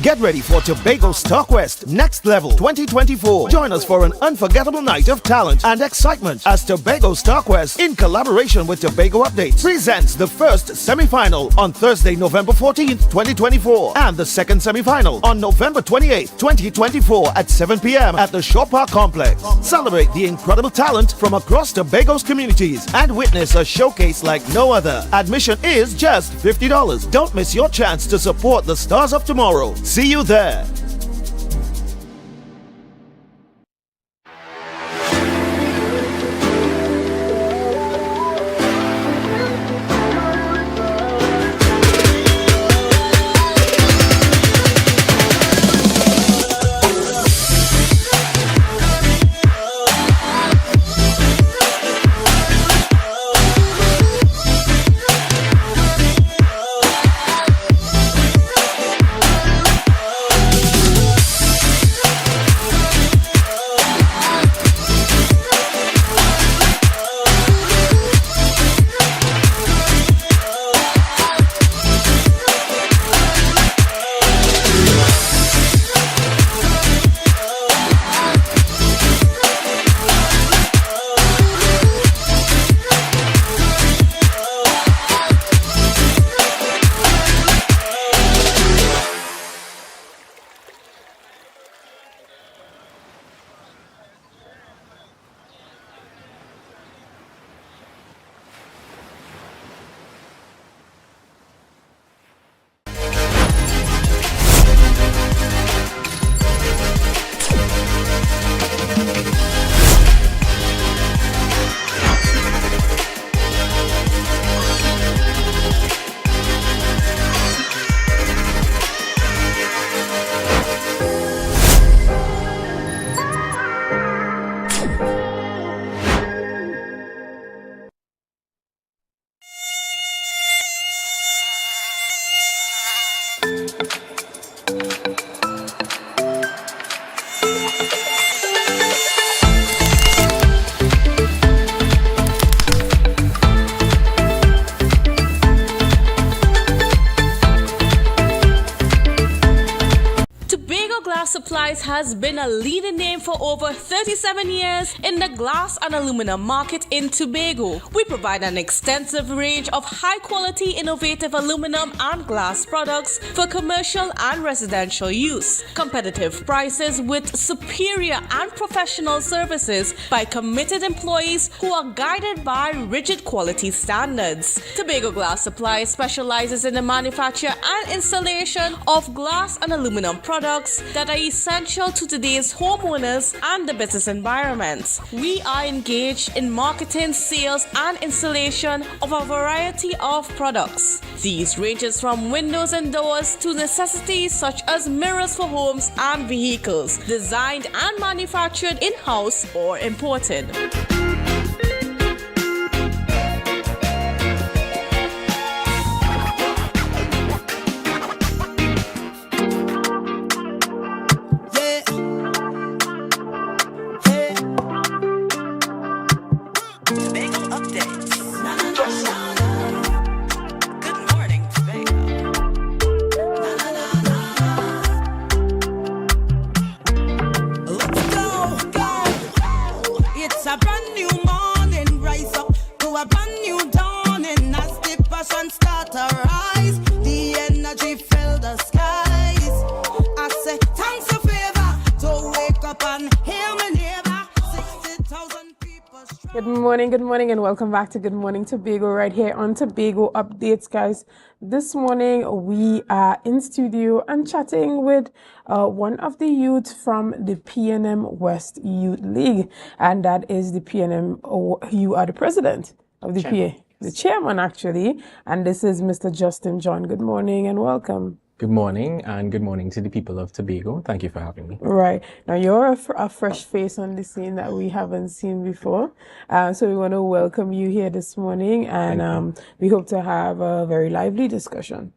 Get ready for Tobago Stockwest Next Level 2024. Join us for an unforgettable night of talent and excitement as Tobago Stockwest, in collaboration with Tobago Updates, presents the first semi-final on Thursday, November 14th, 2024, and the second semi-final on November 28th, 2024 at 7 p.m. at the Shore Park Complex. Celebrate the incredible talent from across Tobago's communities and witness a showcase like no other. Admission is just $50. Don't miss your chance to support the stars of tomorrow. See you there. Supplies has been a leading name for over 37 years in the glass and aluminum market in Tobago. We provide an extensive range of high-quality, innovative aluminum and glass products for commercial and residential use. Competitive prices with superior and professional services by committed employees who are guided by rigid quality standards. Tobago Glass Supplies specializes in the manufacture and installation of glass and aluminum products that are essential to today's homeowners and the business environment. We are engaged in marketing, sales, and installation of a variety of products. These ranges from windows and doors to necessities such as mirrors for homes and vehicles, designed and manufactured in-house or imported. Good morning, and welcome back to Good Morning Tobago right here on Tobago Updates, guys. This morning we are in studio and chatting with one of the youth from the PNM West Youth League, and that is the PNM. You are the president of the PA, the chairman actually, and this is Mr. Justin John. Good morning and welcome. Good morning, and good morning to the people of Tobago. Thank you for having me. Right. Now, you're a fresh face on the scene that we haven't seen before. So we want to welcome you here this morning, and we hope to have a very lively discussion.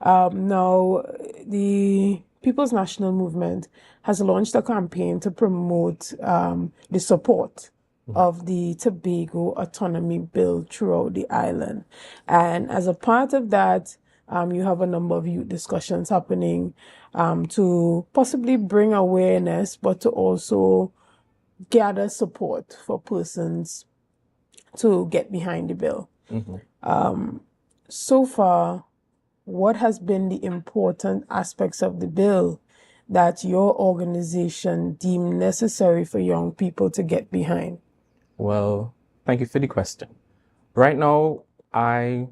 Now, the People's National Movement has launched a campaign to promote the support of the Tobago Autonomy Bill throughout the island. And as a part of that, you have a number of youth discussions happening to possibly bring awareness, but to also gather support for persons to get behind the bill. So far, what has been the important aspects of the bill that your organization deemed necessary for young people to get behind? Well, thank you for the question. Right now, I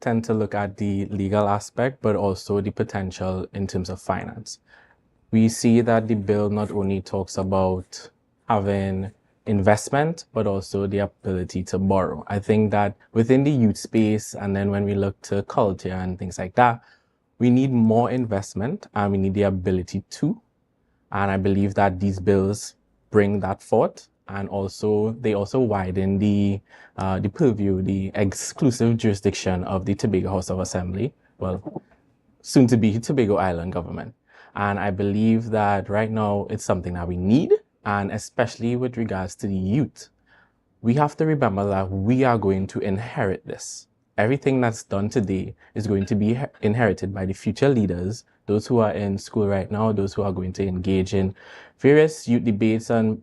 tend to look at the legal aspect, but also the potential in terms of finance. We see that the bill not only talks about having investment, but also the ability to borrow. I think that within the youth space, and then when we look to culture and things like that, we need more investment and we need the ability to. And I believe that these bills bring that forth. And also, they also widen the purview, the exclusive jurisdiction of the Tobago House of Assembly, well, soon to be Tobago Island government. And I believe that right now it's something that we need, and especially with regards to the youth, we have to remember that we are going to inherit this. Everything that's done today is going to be inherited by the future leaders, those who are in school right now, those who are going to engage in various youth debates and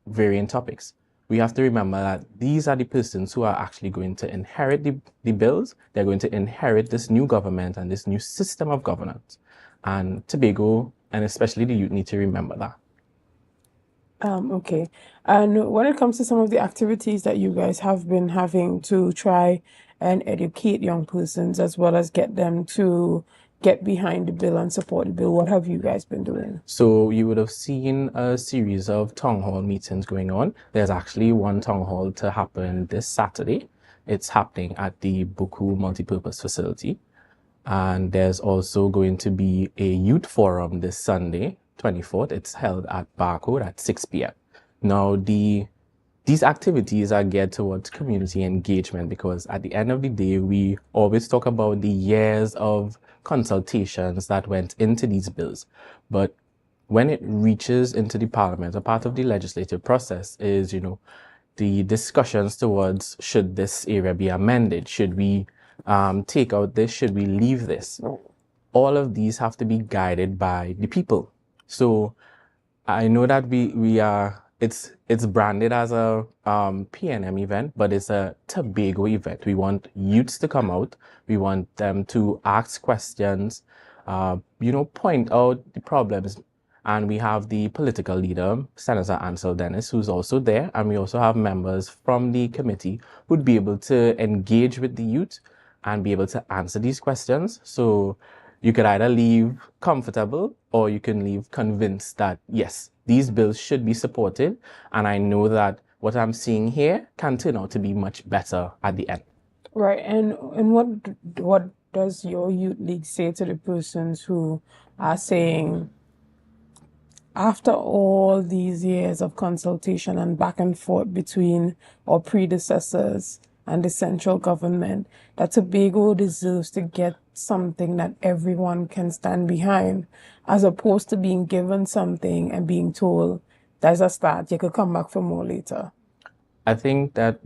varying topics. We have to remember that these are the persons who are actually going to inherit the bills. They're going to inherit this new government and this new system of governance. And Tobago, and especially the youth, need to remember that. Okay. And when it comes to some of the activities that you guys have been having to try and educate young persons as well as get them to get behind the bill and support the bill, what have you guys been doing? So you would have seen a series of town hall meetings going on. There's actually one town hall to happen this Saturday. It's happening at the Buku Multipurpose Facility. And there's also going to be a youth forum this Sunday, 24th. It's held at Barcode at 6 p.m. Now, these activities are geared towards community engagement because at the end of the day, we always talk about the years of consultations that went into these bills. But when it reaches into the parliament, a part of the legislative process is, the discussions towards should this area be amended? Should we take out this? Should we leave this? All of these have to be guided by the people. So I know that we are, it's branded as a PNM event, but it's a Tobago event. We want youths to come out. We want them to ask questions, point out the problems. And we have the political leader, Senator Ansel Dennis, who's also there. And we also have members from the committee who'd be able to engage with the youth and be able to answer these questions. So you could either leave comfortable or you can leave convinced that, yes, these bills should be supported. And I know that what I'm seeing here can turn out to be much better at the end. Right. And what does your youth league say to the persons who are saying, after all these years of consultation and back and forth between our predecessors and the central government, that Tobago deserves to get something that everyone can stand behind, as opposed to being given something and being told, there's a start, you could come back for more later? I think that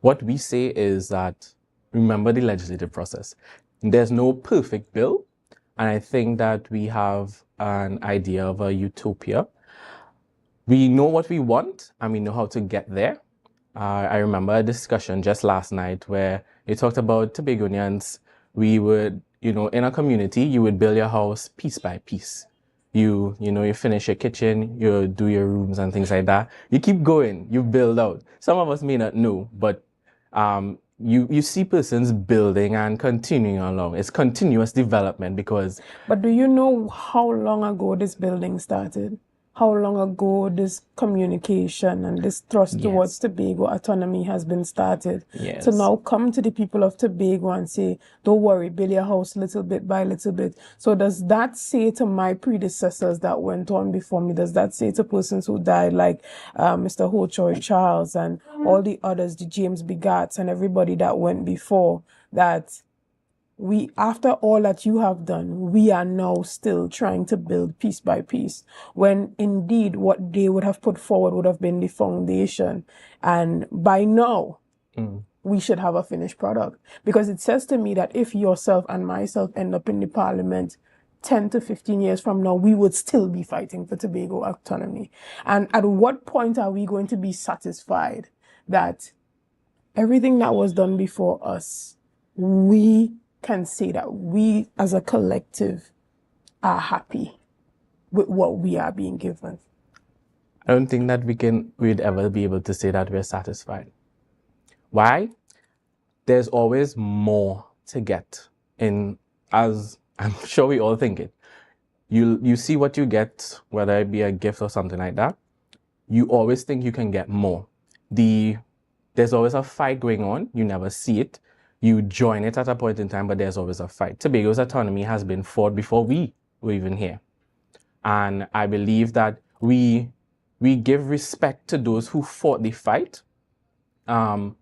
what we say is that, remember the legislative process. There's no perfect bill, and I think that we have an idea of a utopia. We know what we want, and we know how to get there. I remember a discussion just last night where they talked about Tobagonians. We would, in a community, you would build your house piece by piece. You know, you finish your kitchen, you do your rooms and things like that. You keep going, you build out. Some of us may not know, but you see persons building and continuing along. It's continuous development because... But do you know how long ago this building started? How long ago this communication and this thrust towards Tobago autonomy has been started? Yes. To now come to the people of Tobago and say, don't worry, build your house little bit by little bit. So does that say to my predecessors that went on before me, does that say to persons who died like Mr. Ho Choi Charles and all the others, the James Begats and everybody that went before, that we, after all that you have done, we are now still trying to build piece by piece, when indeed what they would have put forward would have been the foundation. And by now, we should have a finished product. Because it says to me that if yourself and myself end up in the parliament 10 to 15 years from now, we would still be fighting for Tobago autonomy. And at what point are we going to be satisfied that everything that was done before us, we can say that we as a collective are happy with what we are being given? I don't think that we'd ever be able to say that we're satisfied. Why? There's always more to get in, as I'm sure we all think it. You see what you get, whether it be a gift or something like that, you always think you can get more. There's always a fight going on, you never see it. You join it at a point in time, but there's always a fight. Tobago's autonomy has been fought before we were even here. And I believe that we give respect to those who fought the fight.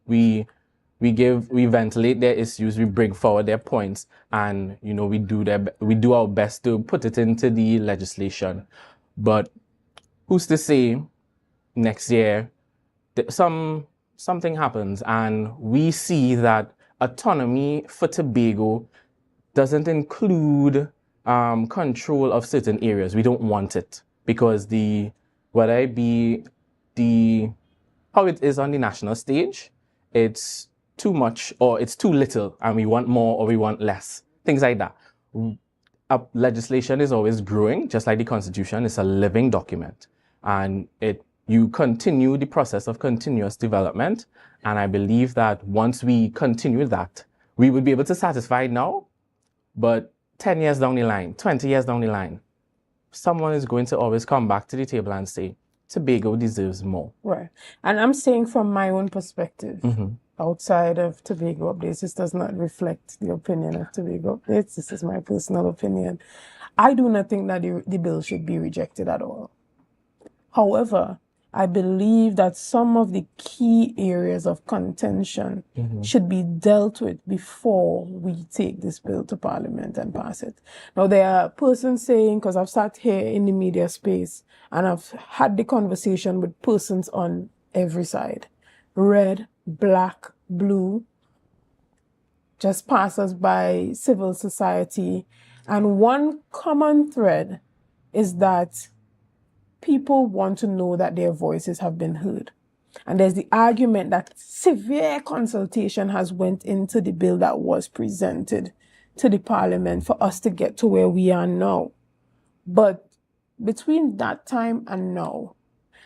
We ventilate their issues, we bring forward their points, and you know, we do our best to put it into the legislation. But who's to say next year something happens and we see that autonomy for Tobago doesn't include control of certain areas. We don't want it because whether it be how it is on the national stage, it's too much or it's too little and we want more or we want less. Things like that. Legislation is always growing, just like the Constitution. It's a living document. And you continue the process of continuous development. And I believe that once we continue that, we would be able to satisfy now, but 10 years down the line, 20 years down the line, someone is going to always come back to the table and say, Tobago deserves more. Right. And I'm saying from my own perspective, outside of Tobago Updates, this does not reflect the opinion of Tobago Updates. This is my personal opinion. I do not think that the bill should be rejected at all. However, I believe that some of the key areas of contention should be dealt with before we take this bill to Parliament and pass it. Now, there are persons saying, because I've sat here in the media space and I've had the conversation with persons on every side, red, black, blue, just passers-by, civil society. And one common thread is that people want to know that their voices have been heard. And there's the argument that severe consultation has went into the bill that was presented to the Parliament for us to get to where we are now. But between that time and now,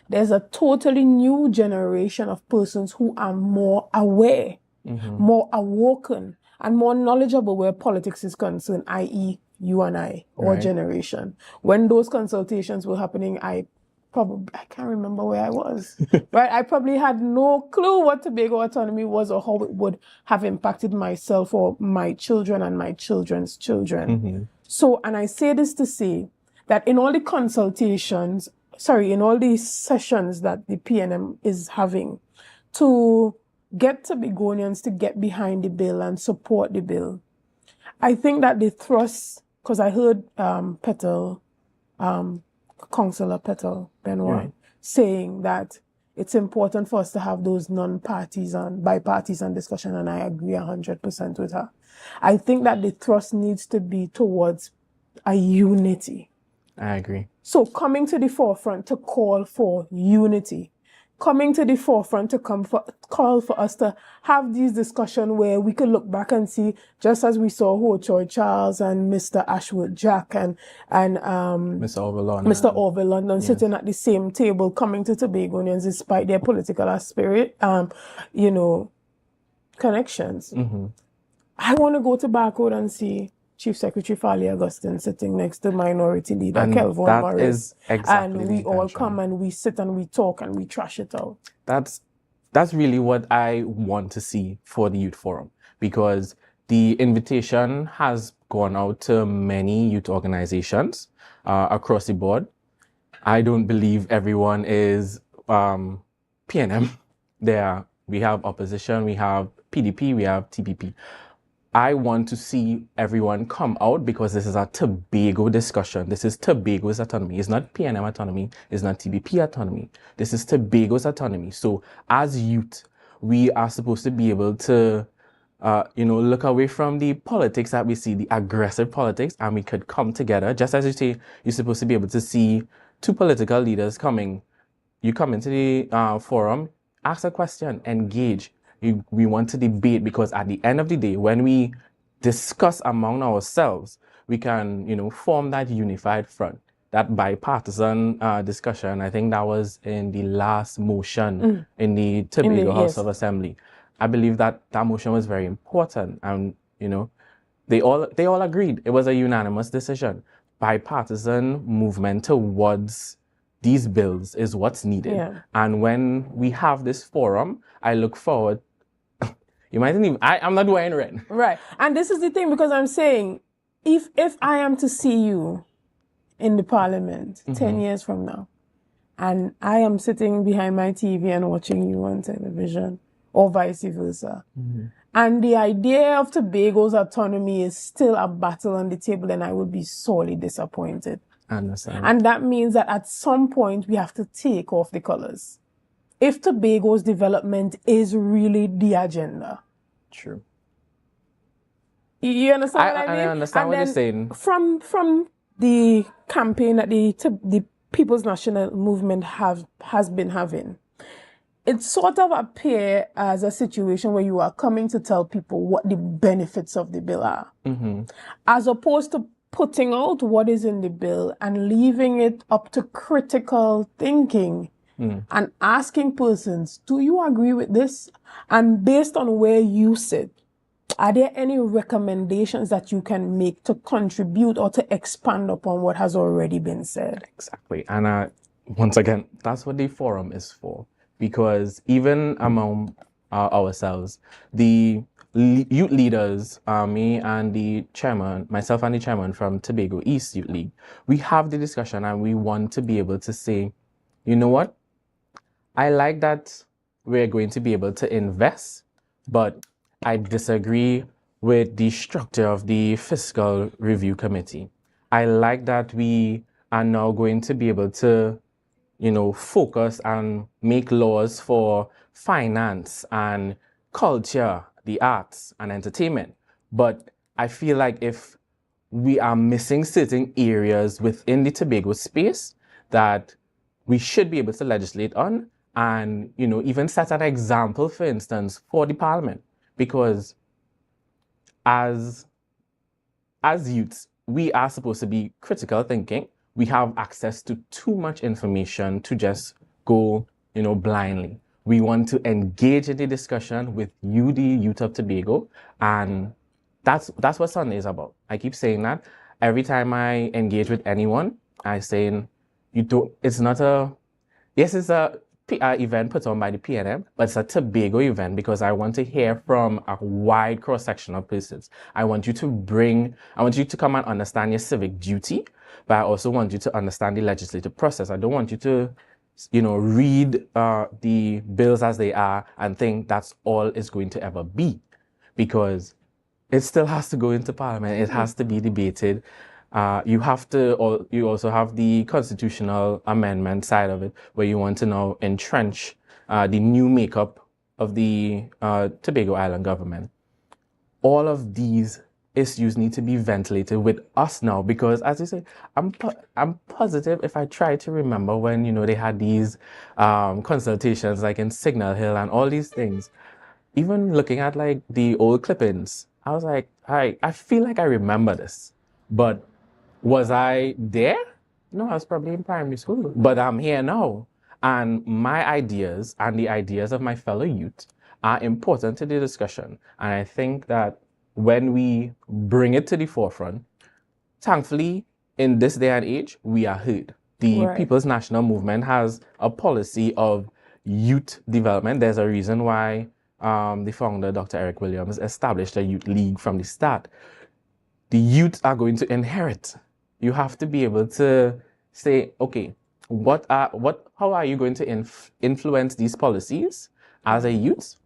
there's a totally new generation of persons who are more aware, more awoken, and more knowledgeable where politics is concerned, i.e., you and I, our generation. When those consultations were happening, I can't remember where I was. Right? I probably had no clue what Tobago autonomy was or how it would have impacted myself or my children and my children's children. So, and I say this to say that in all the consultations, in all these sessions that the PNM is having to get Tobagonians to get behind the bill and support the bill, I think that the thrust, because I heard Petal, Councillor Petal Benoit, saying that it's important for us to have those non-partisan, bipartisan discussion, and I agree 100% with her. I think that the thrust needs to be towards a unity. I agree. So coming to the forefront to call for unity, coming to the forefront to call for us to have these discussions where we could look back and see, just as we saw Ho Choi Charles and Mr. Ashworth Jack and Mr. Orville London sitting at the same table, coming to Tobagonians despite their political connections. I want to go to Barcode and see Chief Secretary Fali Augustine sitting next to Minority Leader And Kelvin that Morris. is exactly and the we all intention. come and we sit and we talk and we trash it out. That's really what I want to see for the Youth Forum, because the invitation has gone out to many youth organizations across the board. I don't believe everyone is PNM. We have opposition, we have PDP, we have TPP. I want to see everyone come out because this is a Tobago discussion. This is Tobago's autonomy. It's not PNM autonomy. It's not TPP autonomy. This is Tobago's autonomy. So as youth, we are supposed to be able to, look away from the politics that we see, the aggressive politics, and we could come together. Just as you say, you're supposed to be able to see two political leaders coming. You come into the forum, ask a question, engage. We want to debate, because at the end of the day, when we discuss among ourselves, we can, form that unified front, that bipartisan discussion. I think that was in the last motion in the Tobago House of Assembly. I believe that motion was very important, and they all agreed. It was a unanimous decision. Bipartisan movement towards these bills is what's needed. Yeah. And when we have this forum, I look forward. You might even, I'm not wearing red. Right. And this is the thing, because I'm saying, if I am to see you in the parliament 10 years from now, and I am sitting behind my TV and watching you on television, or vice versa, and the idea of Tobago's autonomy is still a battle on the table, then I would be sorely disappointed. I understand. And that means that at some point we have to take off the colors. If Tobago's development is really the agenda. True. You understand what I mean? I understand what you're saying. From the campaign that the People's National Movement has been having, it sort of appears as a situation where you are coming to tell people what the benefits of the bill are, as opposed to putting out what is in the bill and leaving it up to critical thinking. And asking persons, do you agree with this? And based on where you sit, are there any recommendations that you can make to contribute or to expand upon what has already been said? Exactly. And once again, that's what the forum is for. Because even among ourselves, the youth leaders, me and the chairman, myself and the chairman from Tobago East Youth League, we have the discussion and we want to be able to say, you know what? I like that we're going to be able to invest, but I disagree with the structure of the Fiscal Review Committee. I like that we are now going to be able to, focus and make laws for finance and culture, the arts and entertainment. But I feel like if we are missing certain areas within the Tobago space that we should be able to legislate on, and, even set an example, for instance, for the parliament. Because as youths, we are supposed to be critical thinking. We have access to too much information to just go, blindly. We want to engage in the discussion with you, the youth of Tobago. And that's what Sunday is about. I keep saying that. Every time I engage with anyone, I say, it's not it's a event put on by the PNM, but it's a Tobago event because I want to hear from a wide cross-section of persons. I want you to come and understand your civic duty, but I also want you to understand the legislative process. I don't want you to, read the bills as they are and think that's all it's going to ever be, because it still has to go into Parliament. It has to be debated. You also have the constitutional amendment side of it, where you want to now entrench the new makeup of the Tobago Island government. All of these issues need to be ventilated with us now, because as you say, I'm positive if I try to remember when, you know, they had these consultations like in Signal Hill and all these things. Even looking at like the old clippings, I was like, I feel like I remember this, but was I there? No, I was probably in primary school, but I'm here now. And my ideas and the ideas of my fellow youth are important to the discussion. And I think that when we bring it to the forefront, thankfully, in this day and age, we are heard. The Right. People's National Movement has a policy of youth development. There's a reason why the founder, Dr. Eric Williams, established a youth league from the start. The youth are going to inherit. You have to be able to say, okay, how are you going to influence these policies as a youth,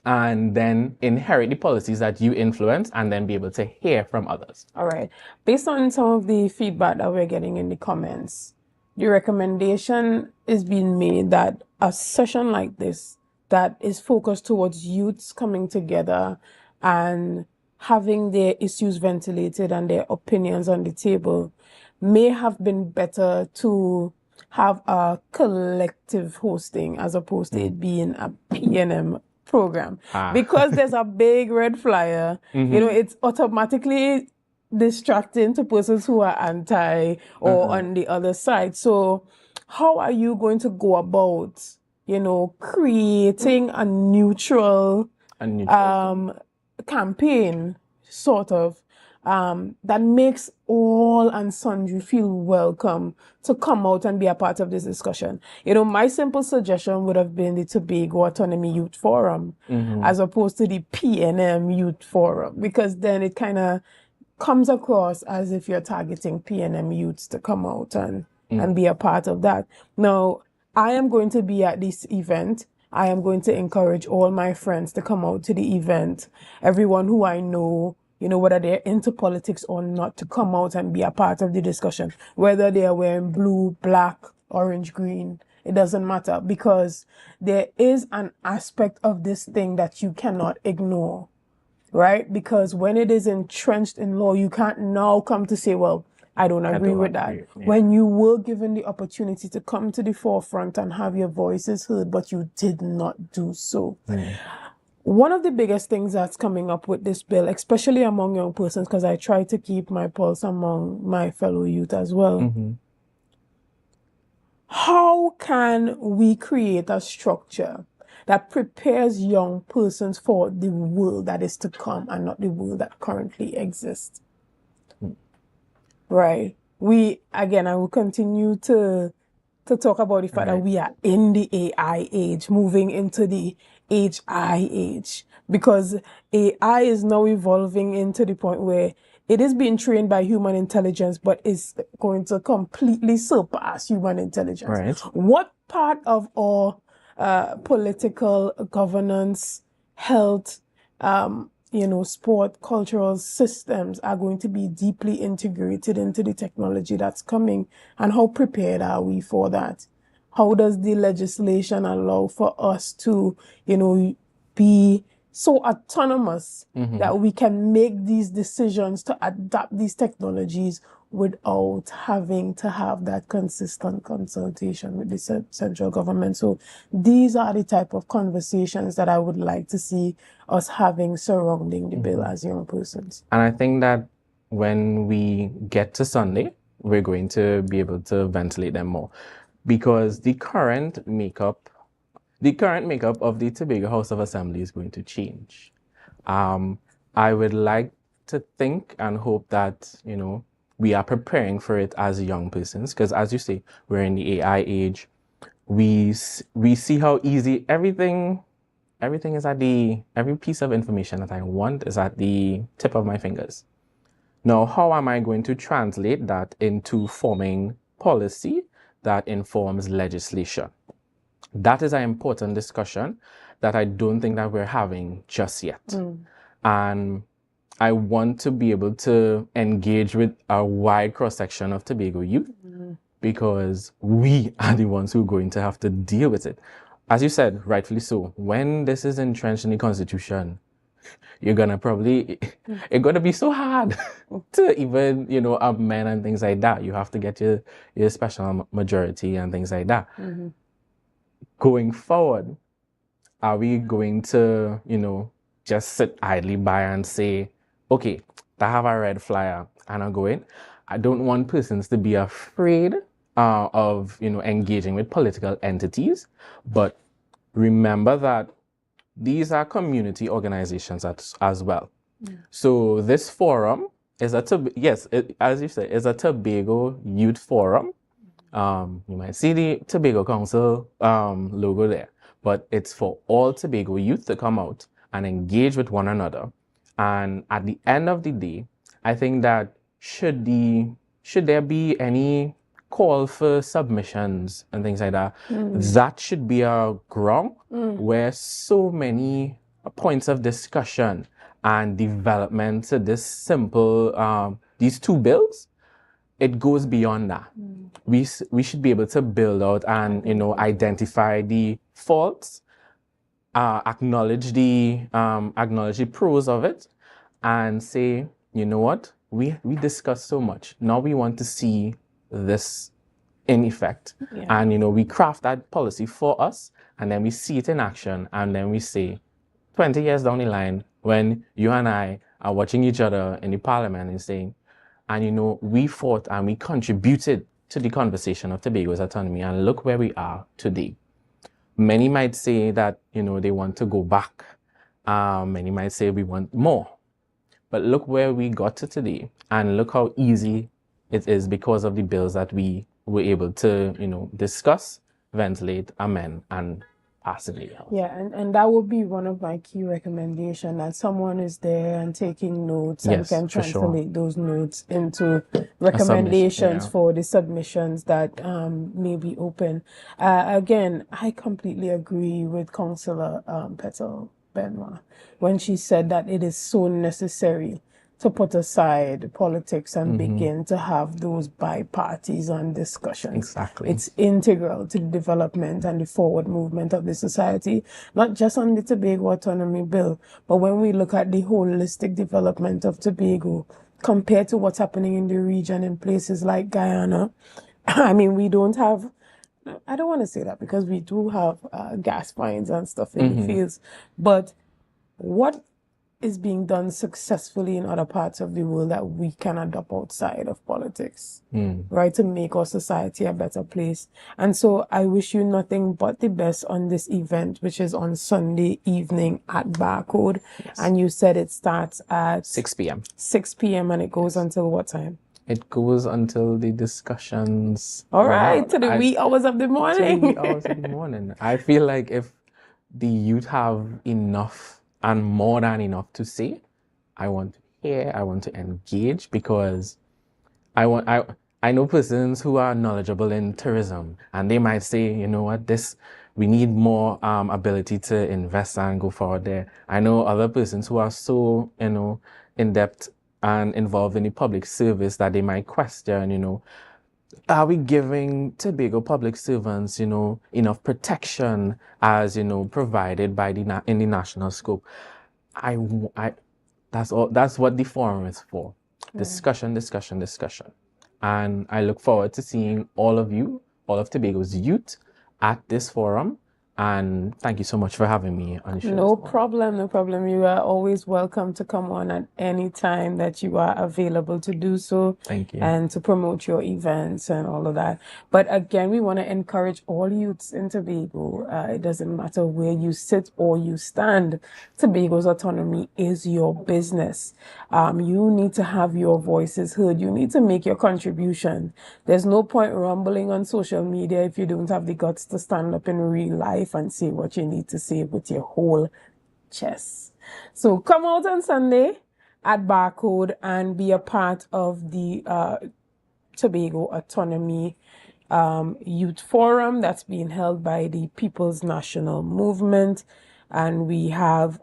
and then inherit the policies that you influence, and then be able to hear from others. All right. Based on some of the feedback that we're getting in the comments, the recommendation is being made that a session like this that is focused towards youths coming together and having their issues ventilated and their opinions on the table may have been better to have a collective hosting as opposed to it being a P&M program. Because there's a big red flyer, you know, it's automatically distracting to persons who are anti or on the other side. So how are you going to go about, you know, creating a neutral campaign, sort of, that makes all and sundry feel welcome to come out and be a part of this discussion? You know, my simple suggestion would have been the Tobago Autonomy Youth Forum as opposed to the P&M Youth Forum, because then it kind of comes across as if you're targeting P&M youths to come out and be a part of that. Now, I am going to be at this event. I am going to encourage all my friends to come out to the event. Everyone who I know, you know, whether they're into politics or not, to come out and be a part of the discussion. Whether they are wearing blue, black, orange, green, it doesn't matter, because there is an aspect of this thing that you cannot ignore, right? Because when it is entrenched in law, you can't now come to say, well, I don't agree with that. Yeah. When you were given the opportunity to come to the forefront and have your voices heard, but you did not do so. One of the biggest things that's coming up with this bill, especially among young persons, because I try to keep my pulse among my fellow youth as well. How can we create a structure that prepares young persons for the world that is to come and not the world that currently exists? Right. I will continue to talk about the fact that we are in the AI age, moving into the HI age, because AI is now evolving into the point where it is being trained by human intelligence, but is going to completely surpass human intelligence. Right. What part of our political governance, health, sport, cultural systems are going to be deeply integrated into the technology that's coming, and how prepared are we for that? How does the legislation allow for us to, be so autonomous that we can make these decisions to adapt these technologies without having to have that consistent consultation with the central government? So these are the type of conversations that I would like to see us having surrounding the bill as young persons. And I think that when we get to Sunday, we're going to be able to ventilate them more, because the current makeup of the Tobago House of Assembly is going to change. I would like to think and hope that, we are preparing for it as young persons, because as you say, we're in the AI age. We see how easy everything is every piece of information that I want is at the tip of my fingers. Now, how am I going to translate that into forming policy that informs legislation? That is an important discussion that I don't think that we're having just yet. And I want to be able to engage with a wide cross-section of Tobago youth, because we are the ones who are going to have to deal with it. As you said, rightfully so, when this is entrenched in the Constitution, you're gonna probably, it's gonna be so hard to even, amend and things like that. You have to get your special majority and things like that. Going forward, are we going to, just sit idly by and say, okay, I have a red flyer and I'm going? I don't want persons to be afraid of, engaging with political entities, but remember that these are community organizations as well. So this forum is as you said, is a Tobago Youth Forum. You might see the Tobago Council logo there, but it's for all Tobago youth to come out and engage with one another. And at the end of the day, I think that should there be any call for submissions and things like that, that should be a ground where so many points of discussion and development to this simple, these two bills, it goes beyond that. We should be able to build out and, identify the faults, acknowledge the pros of it, and say, you know what, we discussed so much. Now we want to see this in effect. And, we craft that policy for us, and then we see it in action, and then we say, 20 years down the line, when you and I are watching each other in the parliament and saying, and, we fought and we contributed to the conversation of Tobago's autonomy, and look where we are today. Many might say that, they want to go back. Many might say we want more. But look where we got to today, and look how easy it is because of the bills that we were able to, discuss, ventilate, amend, and pass it. Yeah, and that would be one of my key recommendations, that someone is there and taking notes and can translate those notes into recommendations for the submissions that may be open. Again, I completely agree with Councillor Petal Benoit when she said that it is so necessary to put aside politics and begin to have those bi-parties and discussions. Exactly. It's integral to the development and the forward movement of the society, not just on the Tobago Autonomy Bill, but when we look at the holistic development of Tobago compared to what's happening in the region in places like Guyana. I mean, we don't have, I don't want to say that because we do have gas finds and stuff in the fields, but what is being done successfully in other parts of the world that we can adopt outside of politics, right, to make our society a better place. And so I wish you nothing but the best on this event, which is on Sunday evening at Barcode. And you said it starts at 6 p.m. 6 p.m. and it goes until what time? It goes until the discussions. All right, to the wee hours of the morning. To the wee hours of the morning. I feel like if the youth have enough and more than enough to say, I want to hear, I want to engage, because I know persons who are knowledgeable in tourism, and they might say, you know what, we need more ability to invest and go forward there. I know other persons who are so, in depth and involved in the public service that they might question, are we giving Tobago public servants, enough protection as, provided by in the national scope? That's what the forum is for. Discussion. And I look forward to seeing all of you, all of Tobago's youth at this forum. And thank you so much for having me on the show. No problem. You are always welcome to come on at any time that you are available to do so. Thank you. And to promote your events and all of that. But again, we want to encourage all youths in Tobago. It doesn't matter where you sit or you stand. Tobago's autonomy is your business. You need to have your voices heard. You need to make your contribution. There's no point rumbling on social media if you don't have the guts to stand up in real life and say what you need to say with your whole chest. So come out on Sunday at Barcode and be a part of the Tobago Autonomy Youth Forum that's being held by the People's National Movement. And we have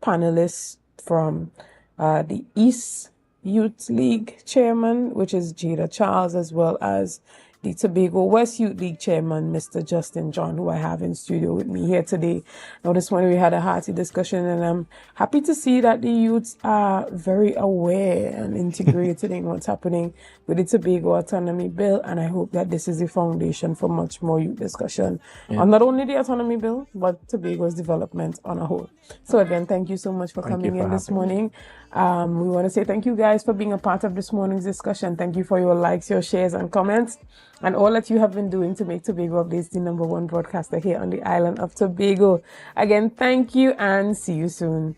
panelists from the East Youth League chairman, which is Jada Charles, as well as the Tobago West Youth League Chairman, Mr. Justin John, who I have in studio with me here today. Now, this morning we had a hearty discussion, and I'm happy to see that the youths are very aware and integrated in what's happening with the Tobago Autonomy Bill, and I hope that this is the foundation for much more youth discussion on not only the Autonomy Bill, but Tobago's development on a whole. So again, thank you so much for coming in this morning. We want to say thank you guys for being a part of this morning's discussion. Thank you for your likes, your shares, and comments, and all that you have been doing to make Tobago Updates the #1 broadcaster here on the island of Tobago. Again, thank you and see you soon.